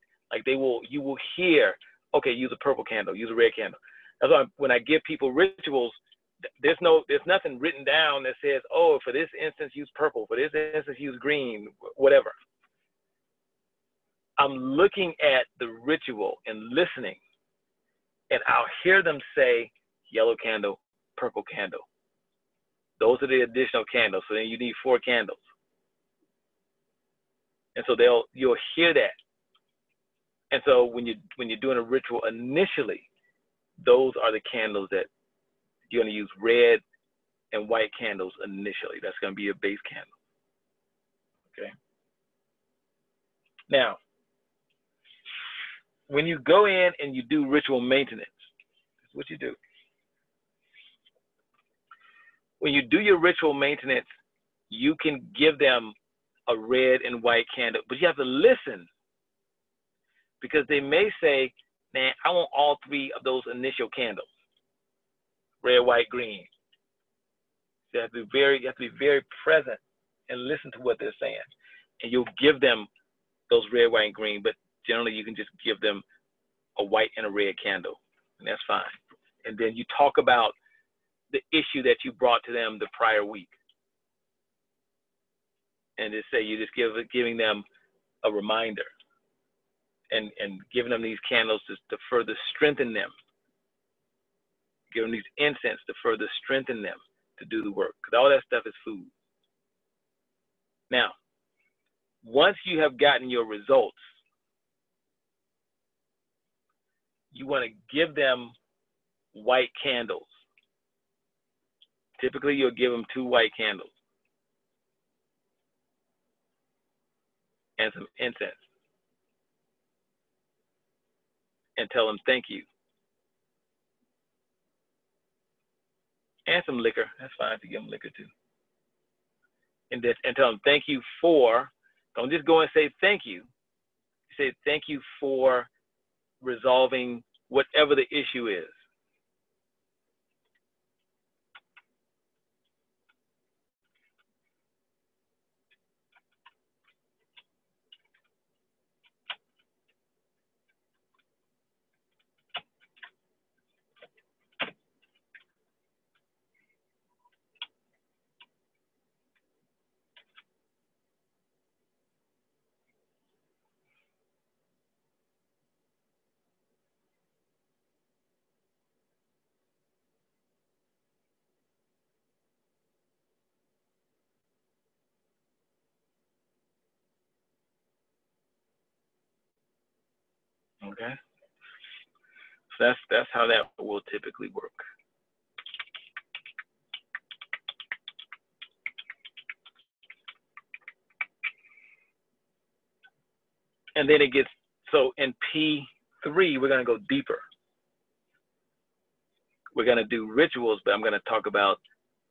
you will hear, okay, use a purple candle, use a red candle. That's why when I give people rituals, there's nothing written down that says, oh, for this instance, use purple, for this instance, use green, whatever. I'm looking at the ritual and listening, and I'll hear them say yellow candle, purple candle. Those are the additional candles. So then you need 4 candles. And so you'll hear that. And so when you're doing a ritual initially, those are the candles that you're going to use, red and white candles initially. That's going to be your base candle. Okay. Now, when you go in and you do ritual maintenance, that's what you do. When you do your ritual maintenance, you can give them a red and white candle, but you have to listen, because they may say, man, I want all 3 of those initial candles, red, white, green. So you have to be very present and listen to what they're saying. And you'll give them those red, white, and green, but generally you can just give them a white and a red candle, and that's fine. And then you talk about the issue that you brought to them the prior week. And just say you're just giving them a reminder and giving them these candles to further strengthen them. Give them these incense to further strengthen them to do the work, because all that stuff is food. Now, once you have gotten your results, you want to give them white candles. Typically, you'll give them 2 white candles and some incense, and tell them thank you. And some liquor. That's fine to give them liquor too. And tell them thank you for, don't just go and say thank you. Say thank you for resolving whatever the issue is. Okay. So that's how that will typically work. And then it gets, so in P3, we're going to go deeper. We're going to do rituals, but I'm going to talk about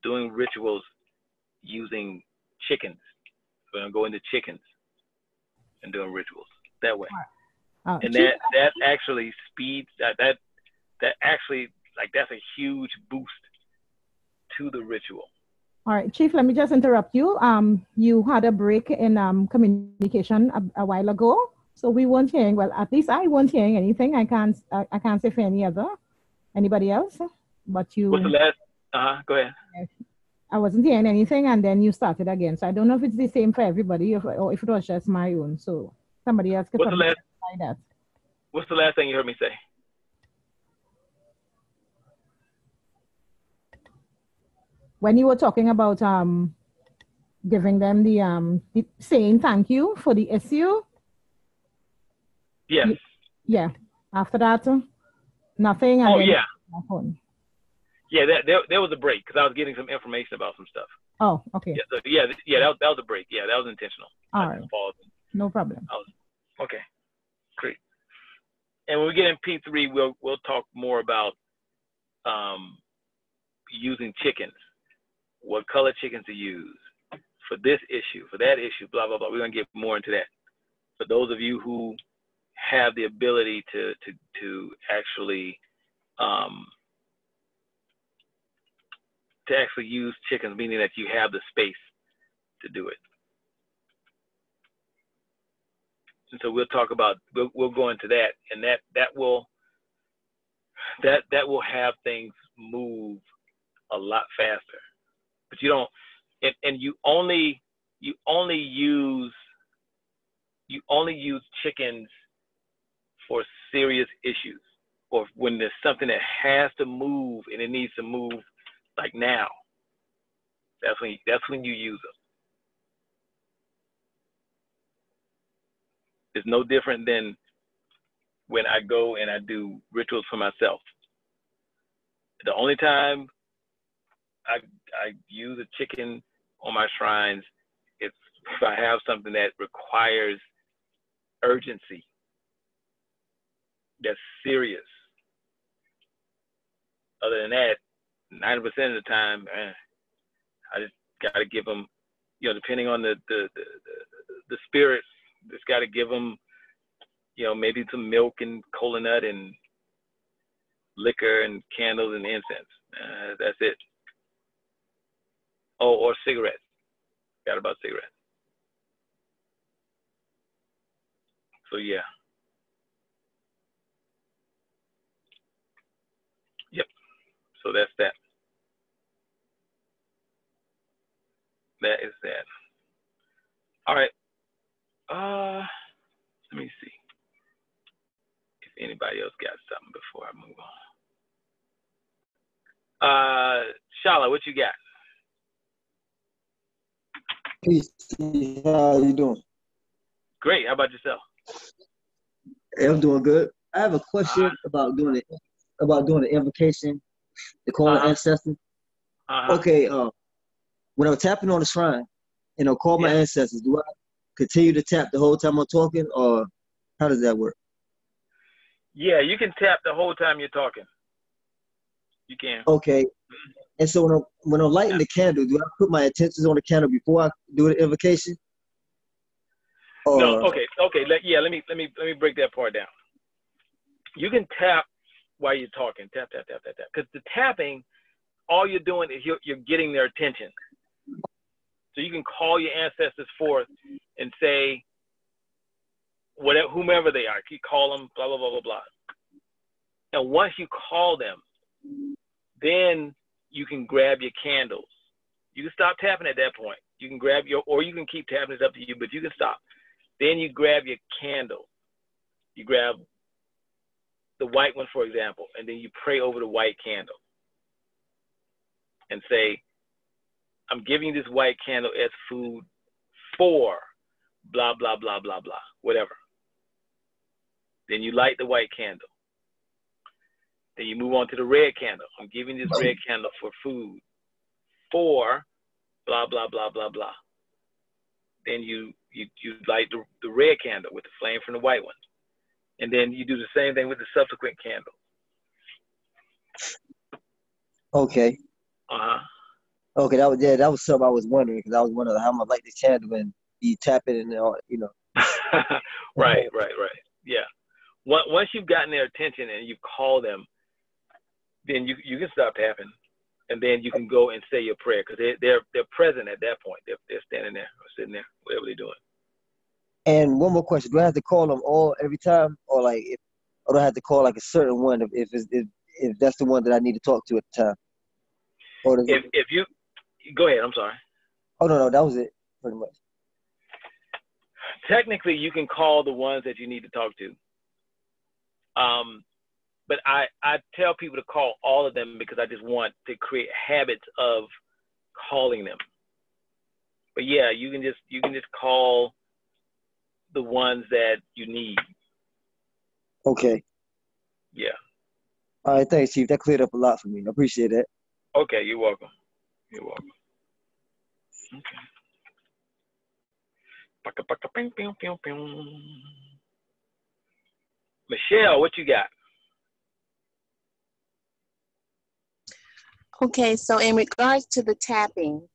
doing rituals using chickens. We're going to go into chickens and doing rituals that way. And that actually speeds, that actually, like, that's a huge boost to the ritual. All right, Chief, let me just interrupt you. You had a break in communication a while ago, so we weren't hearing, well, at least I wasn't hearing anything. I can't say for anybody else, but you. What's the last, go ahead. I wasn't hearing anything, and then you started again. So I don't know if it's the same for everybody or if it was just my own. So somebody else could try that. What's the last thing you heard me say? When you were talking about giving them the saying thank you for the issue. Yes. Yeah. After that, nothing. And then yeah. Phone. Yeah, there was a break because I was getting some information about some stuff. Oh, okay. Yeah, that was a break. Yeah, that was intentional. All right. No problem. Okay, great. And when we get in P3, we'll talk more about using chickens, what color chickens to use for this issue, for that issue, blah blah blah. We're gonna get more into that. For those of you who have the ability to actually use chickens, meaning that you have the space to do it. And so we'll talk about, we'll go into that, and that will have things move a lot faster. But you don't, and you only use chickens for serious issues, or when there's something that has to move and it needs to move like now. That's when you use them. It's no different than when I go and I do rituals for myself. The only time I use a chicken on my shrines is if I have something that requires urgency, that's serious. Other than that, 90% of the time, I just gotta give them, depending on the spirits, just gotta give them, maybe some milk and cola nut and liquor and candles and incense. That's it. Oh, or cigarettes. Forgot about cigarettes. So yeah. Yep. So that's that. That is that. All right. Let me see if anybody else got something before I move on. Shala, what you got? Peace. How you doing? Great. How about yourself? Hey, I'm doing good. I have a question about doing the invocation, the calling ancestors. Okay. When I'm tapping on the shrine and I'll call my ancestors, do I continue to tap the whole time I'm talking, or how does that work? Yeah, you can tap the whole time you're talking. You can. Okay. And so when I'm lighting the candle, do I put my intentions on the candle before I do the invocation? Or... No. Okay. Let me break that part down. You can tap while you're talking. Tap. Because the tapping, all you're doing is you're getting their attention. So you can call your ancestors forth and say, whatever, whomever they are, you call them, blah, blah, blah, blah, blah. And once you call them, then you can grab your candles. You can stop tapping at that point. You can grab or you can keep tapping, it's up to you, but you can stop. Then you grab your candle. You grab the white one, for example, and then you pray over the white candle and say, I'm giving this white candle as food for blah, blah, blah, blah, blah, whatever. Then you light the white candle. Then you move on to the red candle. I'm giving this red candle for food. For blah, blah, blah, blah, blah. Then you light the red candle with the flame from the white one. And then you do the same thing with the subsequent candle. Okay. Okay, that was something I was wondering, because I was wondering how I'm gonna light the candle and you tap it and all, you know. Right. Yeah. Once you've gotten their attention and you call them, then you can stop tapping, and then you can go and say your prayer, because they're present at that point. They're standing there or sitting there, whatever they're doing. And one more question: do I have to call them all every time, or or do I have to call like a certain one if that's the one that I need to talk to at the time? Or if you go ahead, I'm sorry. Oh no, that was it pretty much. Technically, you can call the ones that you need to talk to. But I tell people to call all of them, because I just want to create habits of calling them. But yeah, you can just call the ones that you need. Okay. Yeah. All right, thanks, Chief. That cleared up a lot for me. I appreciate that. Okay, you're welcome. You're welcome. Okay. Michelle, what you got? Okay, so in regards to the tapping,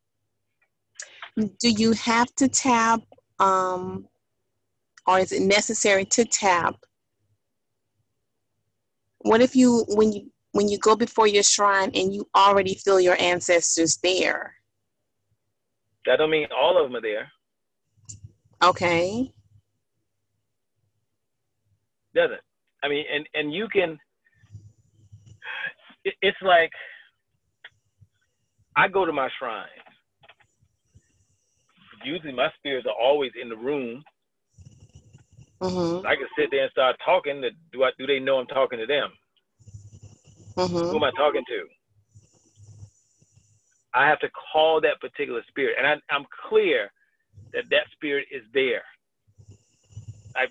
do you have to tap, or is it necessary to tap? What if when you go before your shrine and you already feel your ancestors there? That don't mean all of them are there. Okay. Doesn't. I mean, and you can, it's like, I go to my shrines. Usually my spirits are always in the room. Mm-hmm. I can sit there and start talking. Do they know I'm talking to them? Mm-hmm. Who am I talking to? I have to call that particular spirit, and I'm clear that spirit is there. I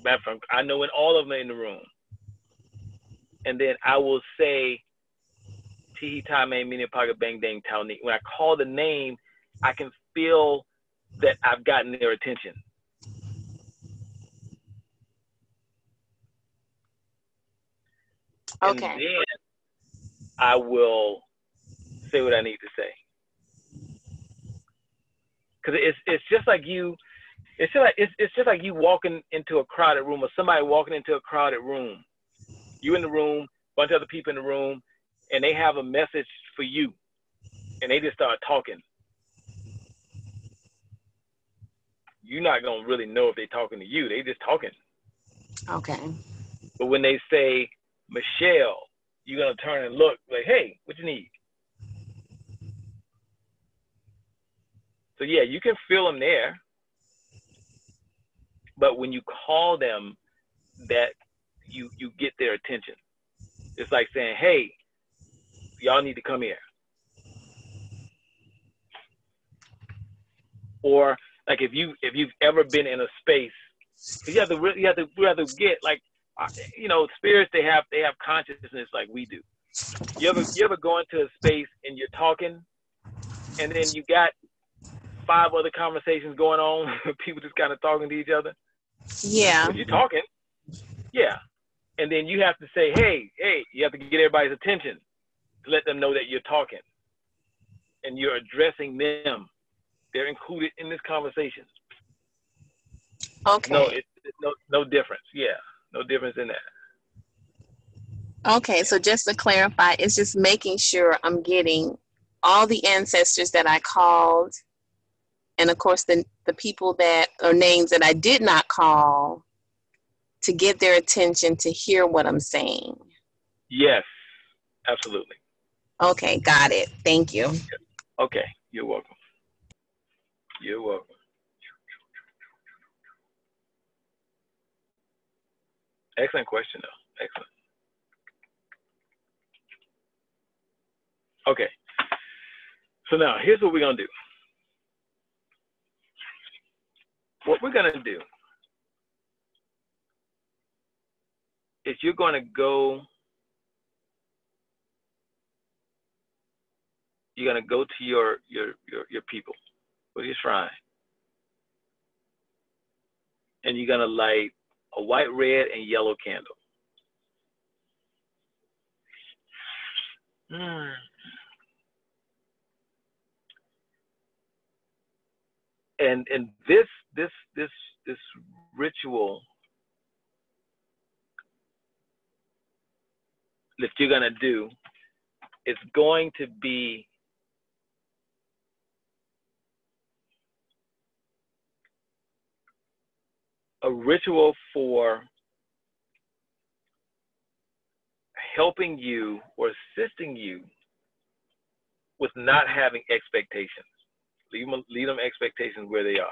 know when all of them are in the room. And then I will say, Tihi Tame Mini Paga Bang Dang Tauni. When I call the name, I can feel that I've gotten their attention. Okay. And then I will say what I need to say. Because it's just like you, it's just like you walking into a crowded room, or somebody walking into a crowded room. You in the room, bunch of other people in the room, and they have a message for you, and they just start talking. You're not gonna really know if they're talking to you. They just talking. Okay. But when they say Michelle, you're gonna turn and look like, hey, what you need? So yeah, you can feel them there. But when you call them, that you get their attention. It's like saying, hey, y'all need to come here. Or like if you've ever been in a space, you have to get like, spirits, they have consciousness like we do. You ever go into a space and you're talking, and then you got 5 other conversations going on, people just kind of talking to each other? Yeah. But you're talking. Yeah. And then you have to say, hey, you have to get everybody's attention to let them know that you're talking. And you're addressing them. They're included in this conversation. Okay. No, it's no difference. Yeah, no difference in that. Okay, so just to clarify, it's just making sure I'm getting all the ancestors that I called, and of course the people that or names that I did not call, to get their attention to hear what I'm saying. Yes, absolutely. Okay, got it. Thank you. Okay, you're welcome. You're welcome. Excellent question, though. Excellent. Okay. So now, here's what we're going to do. What we're going to do is you're going to go. You're going to go to your people, or your shrine, and you're going to light a white, red, and yellow candle. And this ritual that you're going to do is going to be a ritual for helping you or assisting you with not having expectations. Leave them expectations where they are.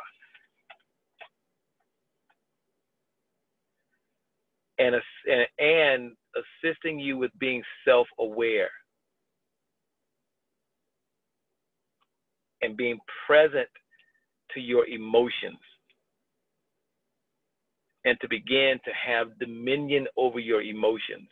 And assisting you with being self-aware and being present to your emotions, and to begin to have dominion over your emotions.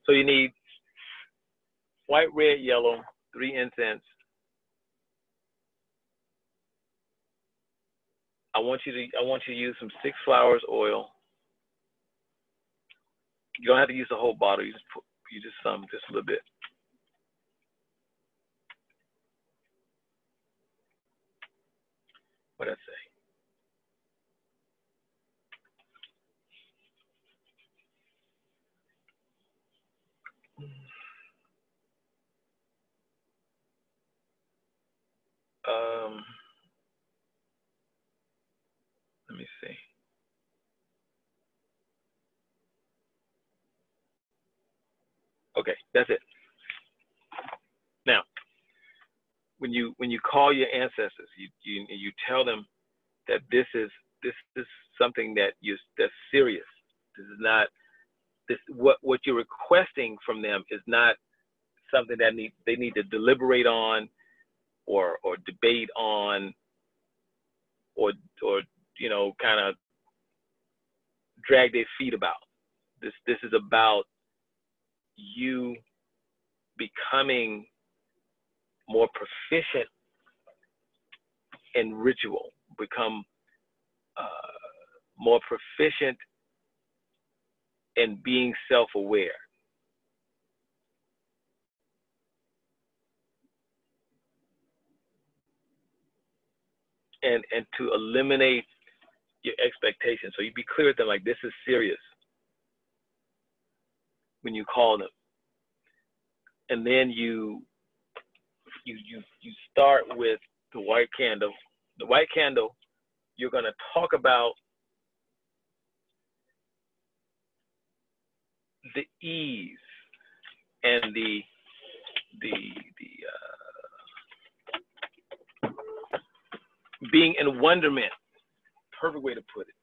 So you need white, red, yellow, 3 incense. I want you to use some 6 flowers oil. You don't have to use the whole bottle. You just some, just a little bit. What'd I say? Let me see. Okay, that's it. Now, when you call your ancestors, you tell them that this is something that's serious. This is not what you're requesting from them is not something that they need to deliberate on or debate on or kind of drag their feet about. This is about you becoming more proficient in ritual, become more proficient in being self-aware. And to eliminate your expectations. So you be clear with them, like, this is serious when you call them. And then you start with the white candle. The white candle, you're going to talk about the ease and the being in wonderment, perfect way to put it,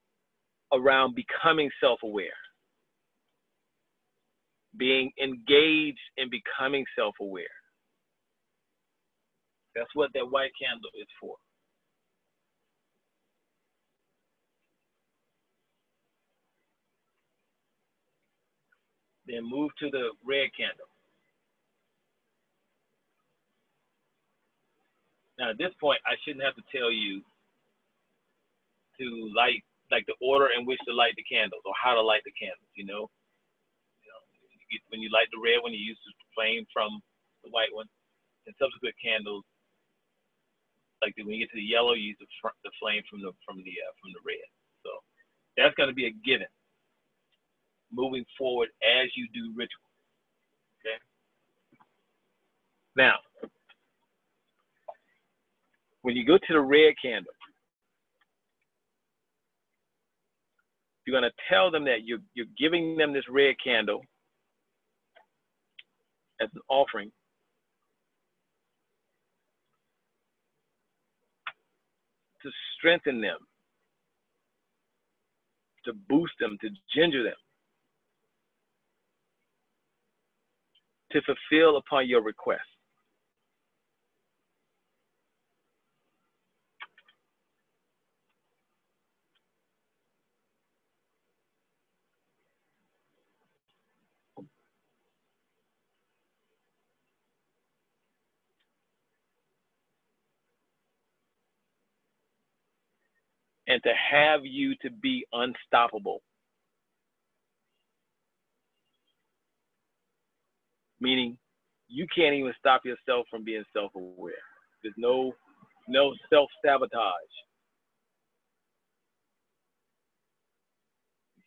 around becoming self-aware, being engaged in becoming self-aware. That's what that white candle is for. Then move to the red candle. Now at this point, I shouldn't have to tell you to light, like the order in which to light the candles or how to light the candles, when you light the red one, you use the flame from the white one. And subsequent candles, like when you get to the yellow, you use the flame from the red. So that's going to be a given moving forward as you do ritual. Okay. Now, when you go to the red candle, you're going to tell them that you're giving them this red candle as an offering to strengthen them, to boost them, to ginger them, to fulfill upon your request. And to have you to be unstoppable. Meaning you can't even stop yourself from being self-aware. There's no self-sabotage.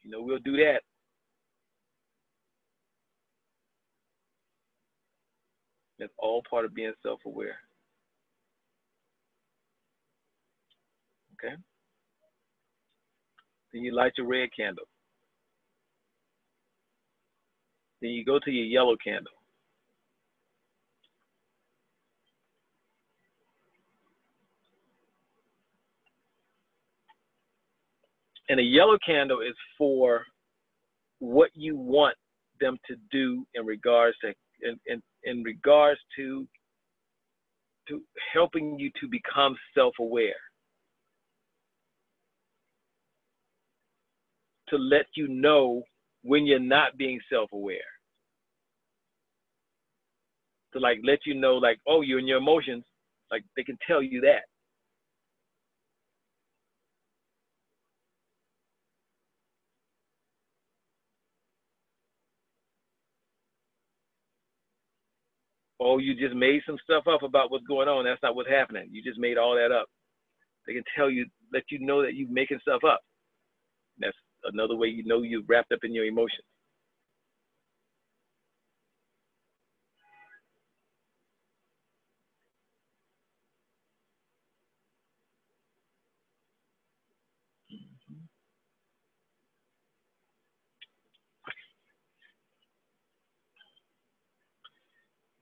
You know, we'll do that. That's all part of being self-aware. Okay? Then you light your red candle. Then you go to your yellow candle. And a yellow candle is for what you want them to do in regards to in regards to helping you to become self-aware. To let you know when you're not being self-aware. To like let you know, like, oh, you're in your emotions, like they can tell you that. Oh, you just made some stuff up about what's going on. That's not what's happening. You just made all that up. They can tell you, let you know that you're making stuff up. That's another way you know you're wrapped up in your emotions.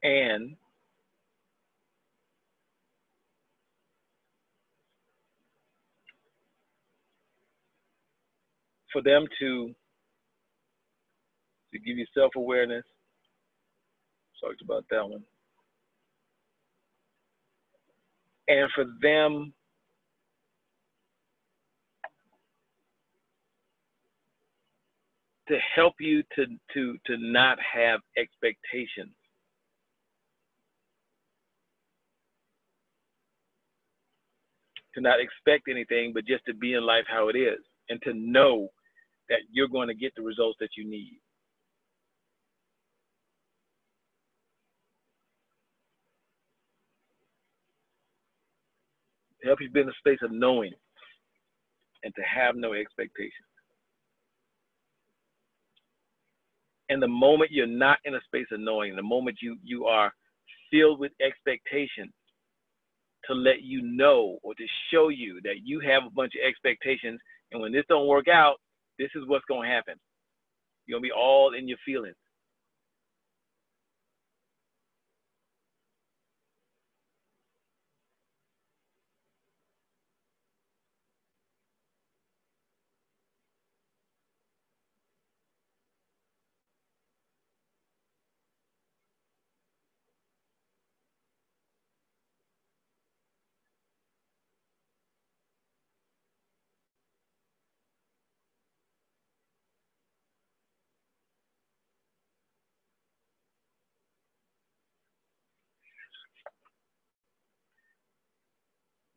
And for them to give you self-awareness, talked about that one. And for them to help you to not have expectations. To not expect anything, but just to be in life how it is, and to know that you're going to get the results that you need. To help you be in a space of knowing and to have no expectations. And the moment you're not in a space of knowing, the moment you are filled with expectations, to let you know or to show you that you have a bunch of expectations, and when this don't work out, this is what's going to happen. You're going to be all in your feelings.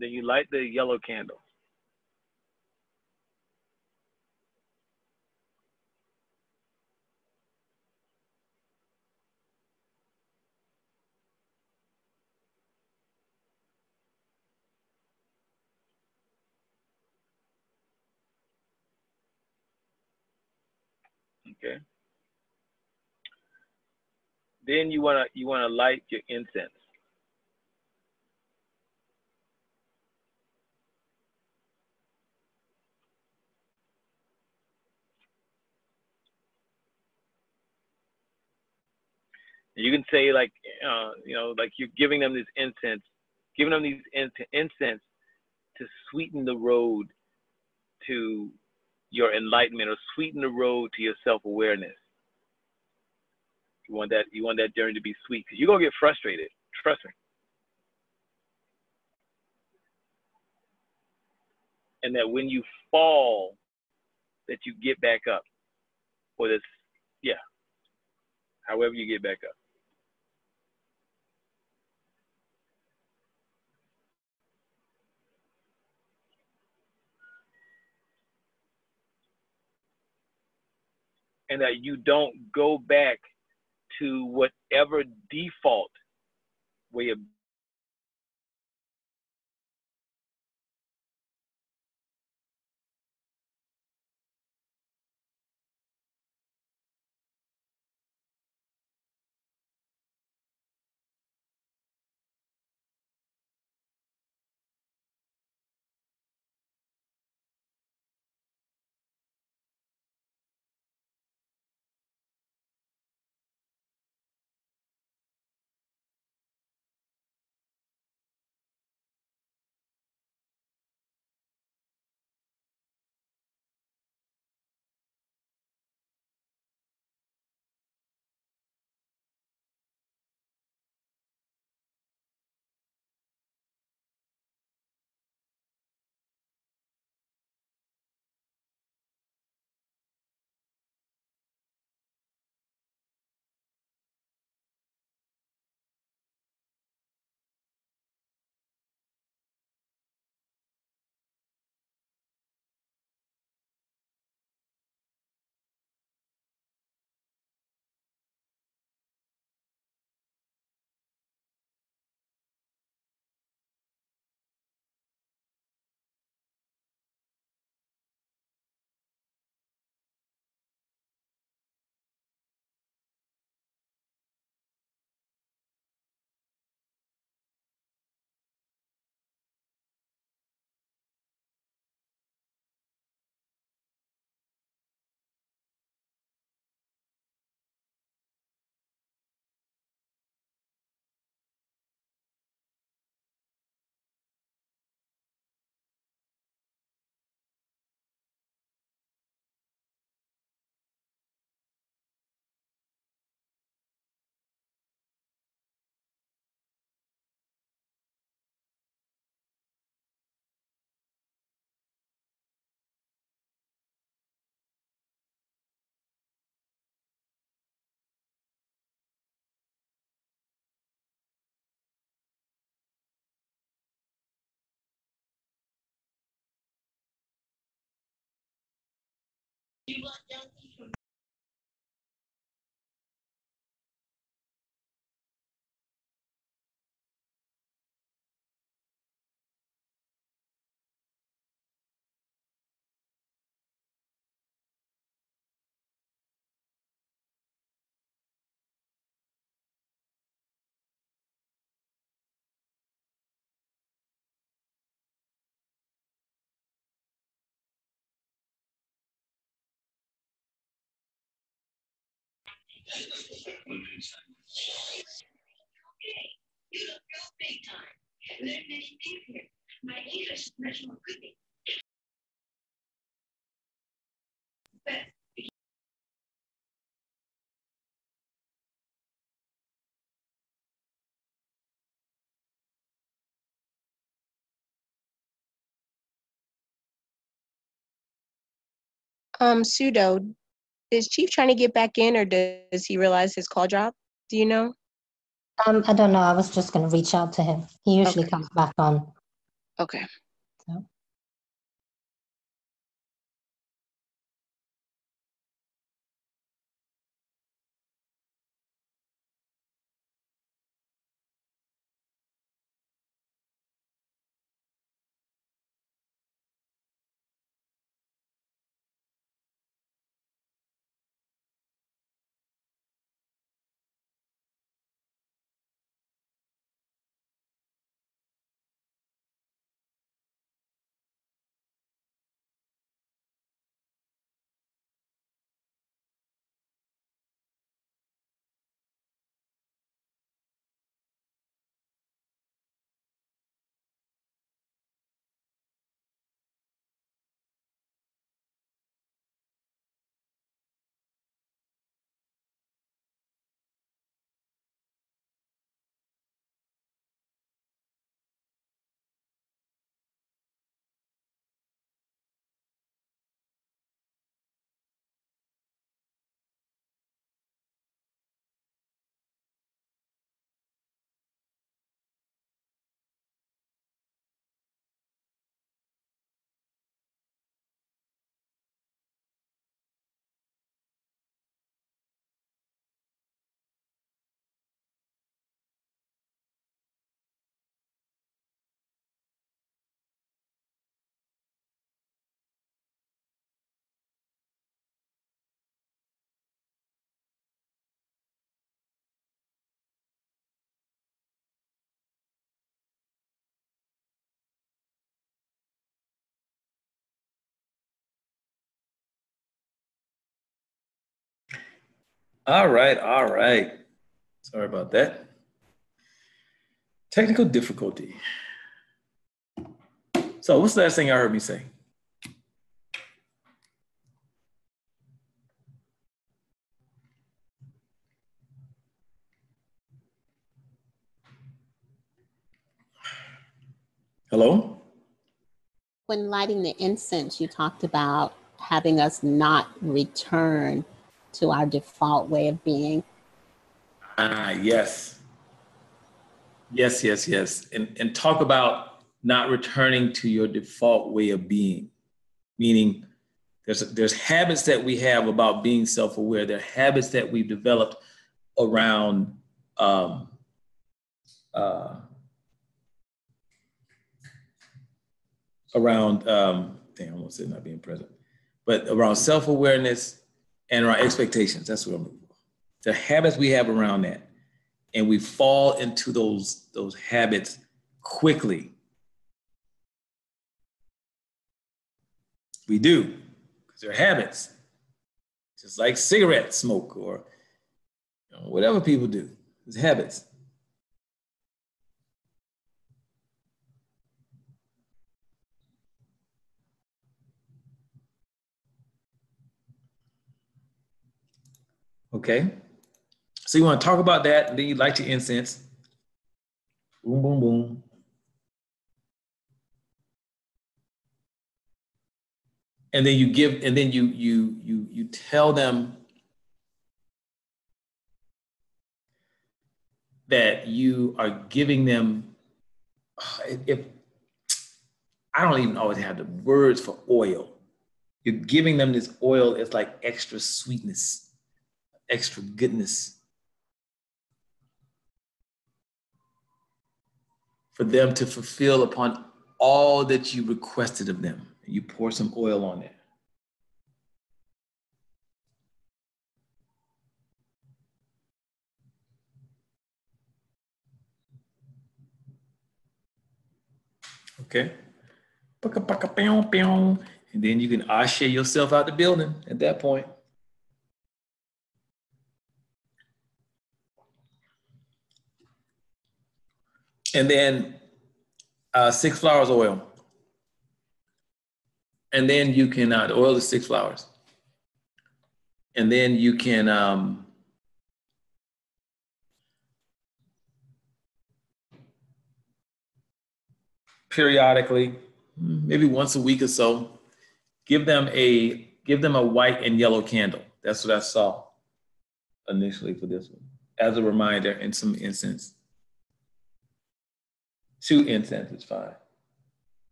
Then you light the yellow candle. Okay. Then you wanna light your incense. You can say like, like you're giving them this incense, giving them these incense to sweeten the road to your enlightenment, or sweeten the road to your self-awareness. You want that journey to be sweet, because you're gonna get frustrated. Trust me. And that when you fall, that you get back up. Or this, yeah. However you get back up. And that you don't go back to whatever default way of Pseudo, is Chief trying to get back in, or does he realize his call dropped? Do you know? I don't know. I was just going to reach out to him. He usually comes back on. Okay. So. All right. Sorry about that. Technical difficulty. So what's the last thing I heard me say? Hello? When lighting the incense, you talked about having us not return to our default way of being. Yes. And talk about not returning to your default way of being, meaning there's habits that we have about being self-aware. There are habits that we've developed around I won't say not being present, but around self-awareness and around expectations. That's what I'm looking for. The habits we have around that. And we fall into those habits quickly. We do, because they're habits. Just like cigarette smoke or whatever people do. It's habits. Okay. So you want to talk about that, and then you light your incense. Boom, boom, boom. And then you give, and then you tell them that you are giving them, if I don't even always have the words for oil. You're giving them this oil, it's like extra sweetness, extra goodness. For them to fulfill upon all that you requested of them. You pour some oil on it. Okay. And then you can usher yourself out the building at that point. And then 6 flowers oil. And then you can, the oil is 6 flowers. And then you can periodically, maybe once a week or so, give them a white and yellow candle. That's what I saw initially for this one, as a reminder, and some incense. 2 incense is fine.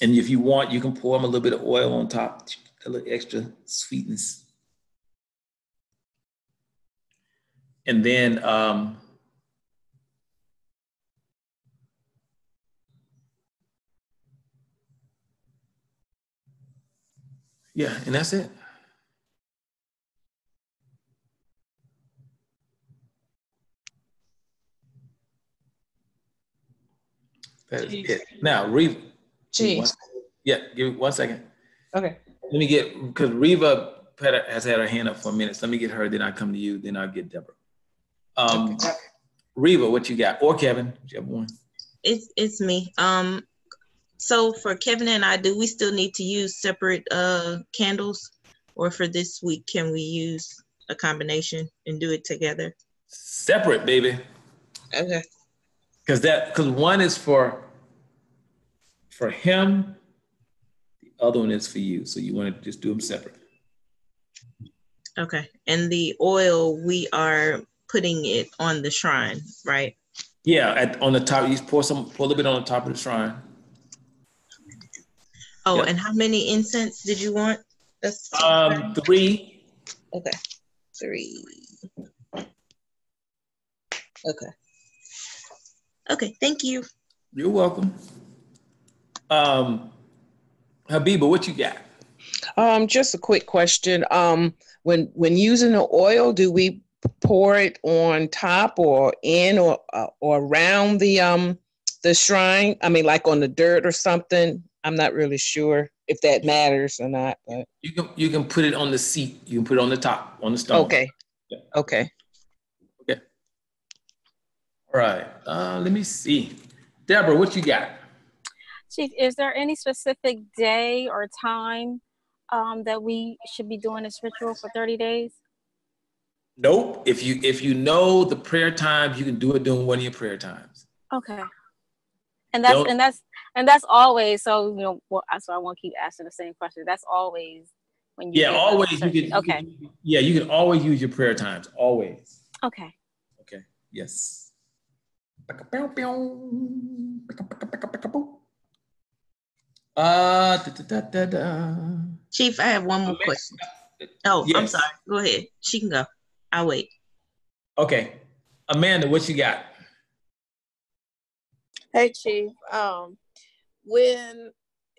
And if you want, you can pour them a little bit of oil on top, a little extra sweetness. And then, yeah, and that's it. That is it. Now, Reva. Yeah, give me 1 second. Okay. Let me get, because Reva has had her hand up for a minute. So let me get her, then I'll come to you, then I'll get Deborah. Okay. Reva, what you got? Or Kevin, whichever one. It's me. So for Kevin and I, do we still need to use separate candles? Or for this week, can we use a combination and do it together? Separate, baby. Okay. Because one is for him, the other one is for you. So you want to just do them separate. Okay. And the oil, we are putting it on the shrine, right? Yeah, on the top, you pour a little bit on the top of the shrine. Oh, yep. And how many incense did you want? 3. Okay, 3. Okay. Okay, thank you. You're welcome. Habiba, what you got? Just a quick question. When using the oil, do we pour it on top or in or around the shrine? I mean, like on the dirt or something? I'm not really sure. if that matters or not. But you can put it on the seat. You can put it on the top, on the stone. Okay. Yeah. Okay. Okay. All right. Let me see. Deborah, what you got? Chief, is there any specific day or time that we should be doing this ritual for 30 days? Nope. If you know the prayer times, you can do it during one of your prayer times. Okay. And that's always, so you know, well, so I won't keep asking the same question. That's always when you always you can always use your prayer times. Always. Okay. Okay. Yes. Chief, I have one more question. Oh, yes. I'm sorry. Go ahead. She can go. I'll wait. Okay. Amanda, what you got? Hey, Chief. When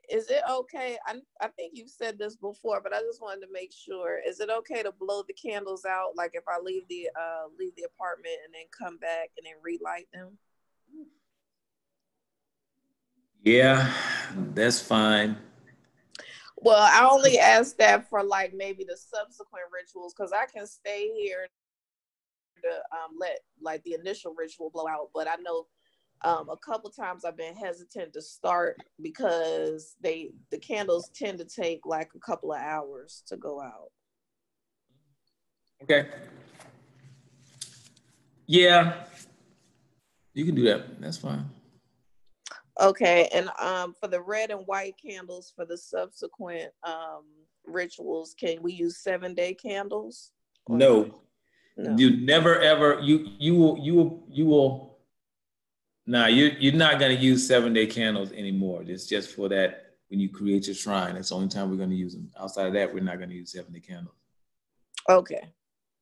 is it okay? I think you've said this before, but I just wanted to make sure. Is it okay to blow the candles out? Like if I leave the apartment and then come back and then relight them? Yeah, that's fine. Well, I only asked that for like maybe the subsequent rituals because I can stay here to let like the initial ritual blow out, but I know a couple times I've been hesitant to start because the candles tend to take like a couple of hours to go out. Okay. Yeah, you can do that. That's fine. Okay, and for the red and white candles for the subsequent rituals, can we use 7-day candles? No. You never ever you will. Nah, you're not going to use 7-day candles anymore. It's just for that when you create your shrine. That's the only time we're going to use them. Outside of that, we're not going to use 7-day candles. Okay.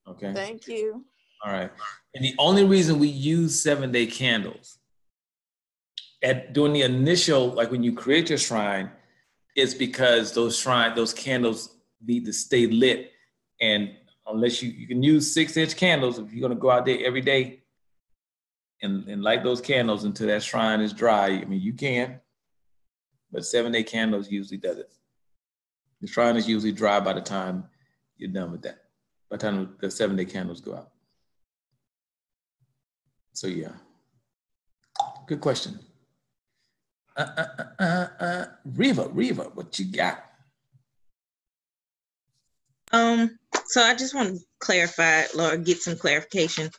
Okay. Thank you. All right. And the only reason we use 7-day candles during the initial, like when you create your shrine, is because those candles need to stay lit. And unless you can use 6-inch candles, if you're going to go out there every day and light those candles until that shrine is dry. I mean, you can, but 7-day candles usually does it. The shrine is usually dry by the time you're done with that, by the time the 7-day candles go out. So yeah, good question. Riva, what you got? So I just want to clarify, or get some clarification.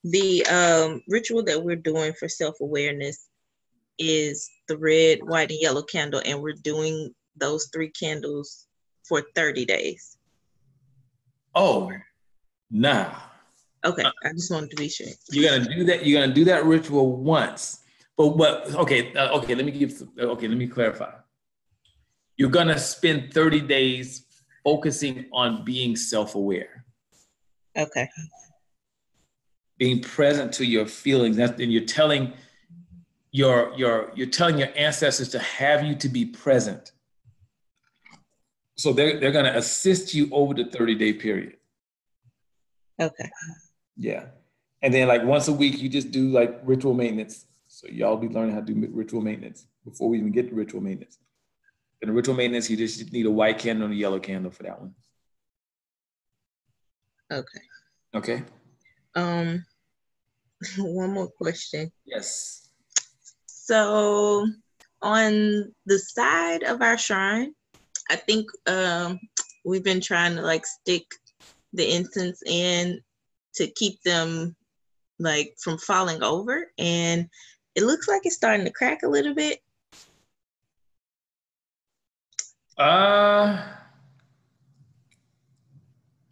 The ritual that we're doing for self-awareness is the red, white, and yellow candle, and we're doing those 3 candles for 30 days. Oh, nah. Okay, I just wanted to be sure. You're gonna do that ritual once. But what? Okay. Let me clarify. You're gonna spend 30 days focusing on being self-aware. Okay. Being present to your feelings. And you're telling your ancestors to have you to be present. So they're gonna assist you over the 30-day period. Okay. Yeah. And then like once a week, you just do like ritual maintenance. So y'all be learning how to do ritual maintenance before we even get to ritual maintenance. And the ritual maintenance, you just need a white candle and a yellow candle for that one. Okay. Okay. One more question. Yes. So on the side of our shrine, I think we've been trying to like stick the incense in to keep them like from falling over, and it looks like it's starting to crack a little bit.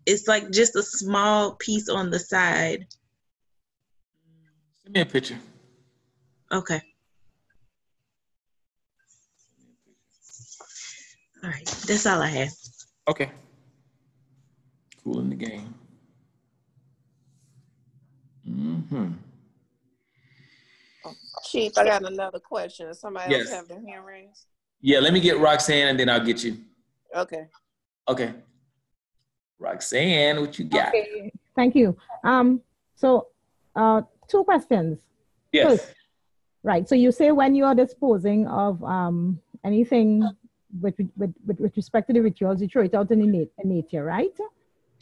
It's like just a small piece on the side. Send me a picture. Okay. All right, that's all I have. Okay. Cool in the game. Mm-hmm. Chief, I got another question. Somebody else have their hand raised? Yeah, let me get Roxanne and then I'll get you. Okay. Okay. Roxanne, what you got? Okay, thank you. So 2 questions. Yes. First, right, so you say when you are disposing of anything with respect to the rituals, you throw it out in nature, right?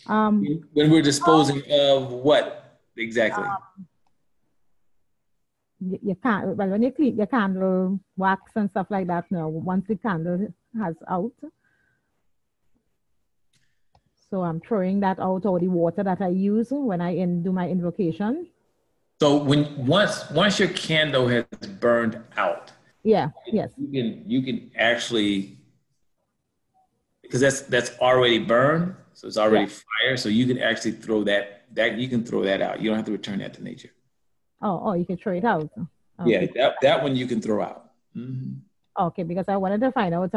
When we're disposing of what exactly? You can't, well, when you clean your candle wax and stuff like that now, once the candle has out. So I'm throwing that out, or the water that I use when I do my invocation. So once your candle has burned out, yes, you can actually, because that's already burned, so it's already fire. So you can actually throw that you can throw that out. You don't have to return that to nature. Oh, you can throw it out. Okay. Yeah, that one you can throw out. Mm-hmm. Okay, because I wanted to find out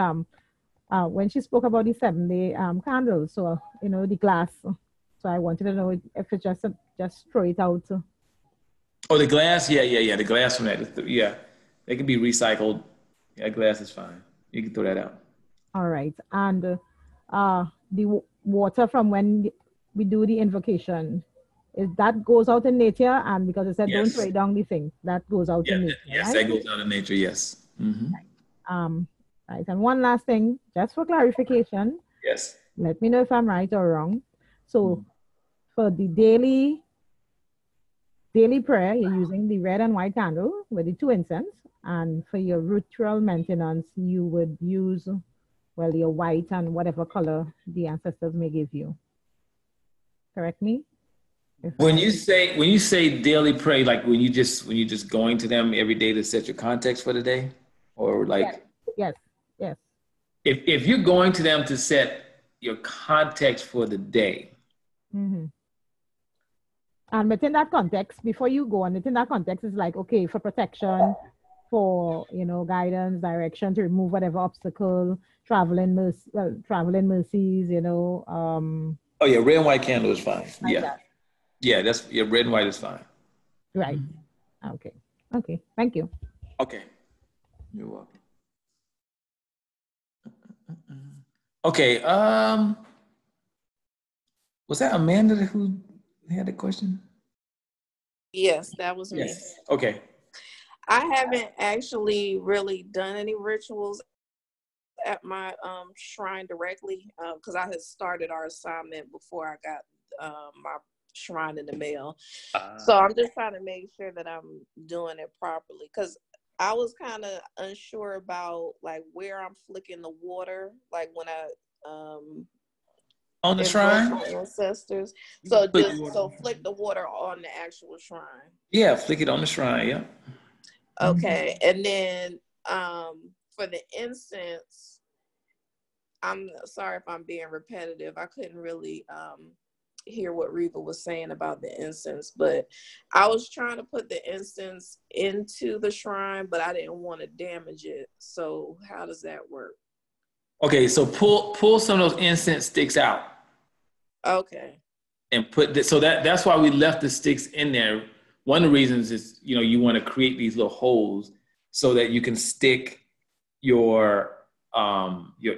when she spoke about the 7-day candles, so the glass. So I wanted to know if it just throw it out. Oh, the glass, yeah. The glass from that, yeah, they can be recycled. Yeah, glass is fine. You can throw that out. All right, and the water from when we do the invocation, that goes out in nature, and because it said don't throw down the thing, that goes out in nature. Yes, right? That goes out in nature. Yes. Mm-hmm. Right, and one last thing, just for clarification. Yes. Let me know if I'm right or wrong. So, for the daily prayer, you're using the red and white candle with the 2 incense, and for your ritual maintenance, you would use, well, your white and whatever color the ancestors may give you. Correct me? When you say daily pray, like when you just going to them every day to set your context for the day, or like yes. If you're going to them to set your context for the day. Mm-hmm. And within that context, before you go, and within that context is like, okay, for protection, for guidance, direction, to remove whatever obstacle, traveling mercies, Oh yeah, red and white candle is fine. Like red and white is fine. Right. Okay. Thank you. Okay. You're welcome. Okay. Was that Amanda who had the question? Yes, that was me. Yes. Okay. I haven't actually really done any rituals at my shrine directly because I had started our assignment before I got my shrine in the mail. So I'm just trying to make sure that I'm doing it properly, because I was kind of unsure about like where I'm flicking the water, like when I on the shrine, my ancestors. So flick the water on the actual shrine. Yeah, flick it on the shrine. Yeah. Okay, and then for the incense, I'm sorry if I'm being repetitive. I couldn't really hear what Reva was saying about the incense, but I was trying to put the incense into the shrine, but I didn't want to damage it. So how does that work? Okay, so pull some of those incense sticks out. Okay. And put this, so that's why we left the sticks in there. One of the reasons is, you want to create these little holes so that you can stick your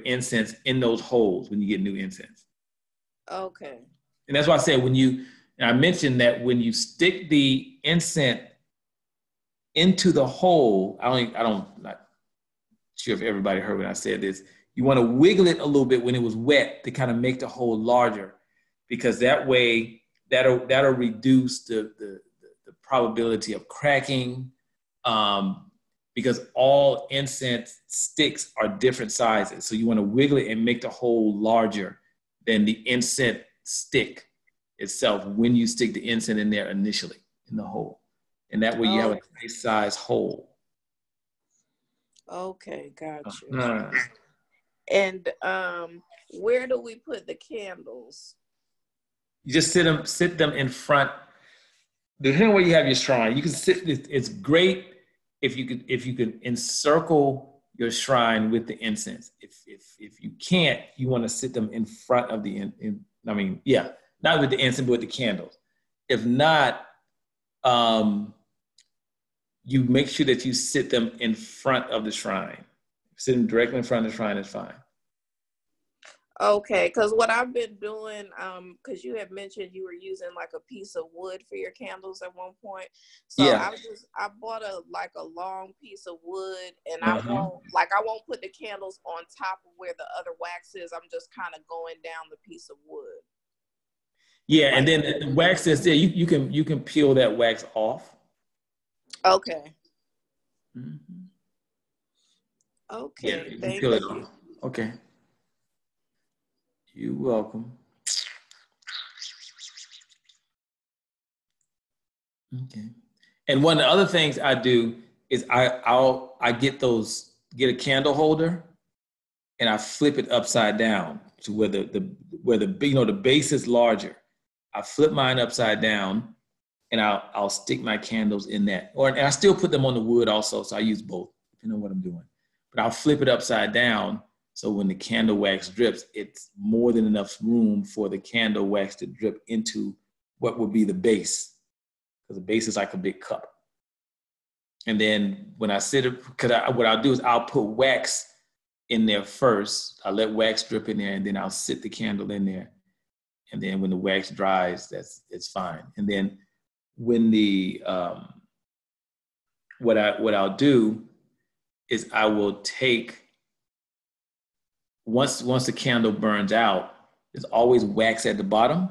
incense in those holes when you get new incense. Okay. And that's why I said I mentioned that when you stick the incense into the hole, I'm not sure if everybody heard when I said this, you want to wiggle it a little bit when it was wet to kind of make the hole larger, because that way that'll reduce the probability of cracking, because all incense sticks are different sizes. So you want to wiggle it and make the hole larger than the incense stick itself when you stick the incense in there initially in the hole. And that way you have a nice size hole. Okay, got you. And where do we put the candles? You just sit them in front. Depending on where you have your shrine, you can sit. It's great if you could encircle your shrine with the incense. If you can't, you want to sit them in front of not with the incense, but with the candles. If not, you make sure that you sit them in front of the shrine. Sitting directly in front of the shrine is fine. Okay, because what I've been doing, because you had mentioned you were using like a piece of wood for your candles at one point. So Yeah. I bought a long piece of wood, and I won't put the candles on top of where the other wax is. I'm just kind of going down the piece of wood. Yeah, and then the wax that's there, you can peel that wax off. Okay. Mm-hmm. Okay. Yeah, Thank peel you. it off. Okay. You're welcome. Okay. And one of the other things I do is I get a candle holder, and I flip it upside down to where the base is larger. I flip mine upside down, and I'll stick my candles in that. And I still put them on the wood also, so I use both, depending on what I'm doing. But I'll flip it upside down, so when the candle wax drips, it's more than enough room for the candle wax to drip into what would be the base, because the base is like a big cup. And then when I sit it, what I'll do is I'll put wax in there first. I'll let wax drip in there, and then I'll sit the candle in there. And then when the wax dries, it's fine. And then when what I'll do is I will take, once the candle burns out, there's always wax at the bottom.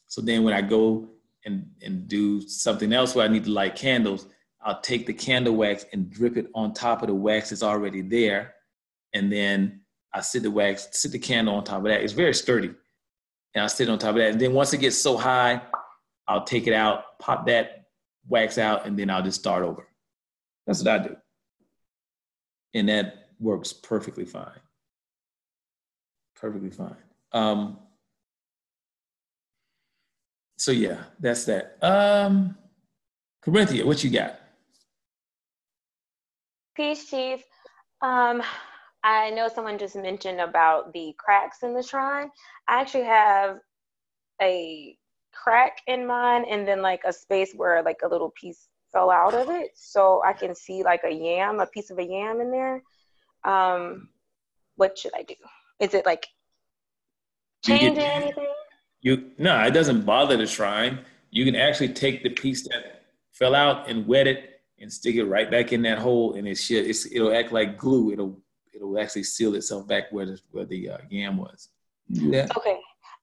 So then when I go and do something else where I need to light candles, I'll take the candle wax and drip it on top of the wax that's already there. And then I sit the candle on top of that. It's very sturdy. And I'll sit on top of that. And then once it gets so high, I'll take it out, pop that wax out, and then I'll just start over. That's what I do. And that works perfectly fine. Perfectly fine. So yeah, that's that. Corinthia, what you got? Peace, Chief. I know someone just mentioned about the cracks in the shrine. I actually have a crack in mine, and then like a space where like a little piece fell out of it, so I can see like a piece of a yam in there. What should I do? Is it like changing anything? No, it doesn't bother the shrine. You can actually take the piece that fell out and wet it and stick it right back in that hole, and it'll act like glue. It'll actually seal itself back where the yam was. Yeah.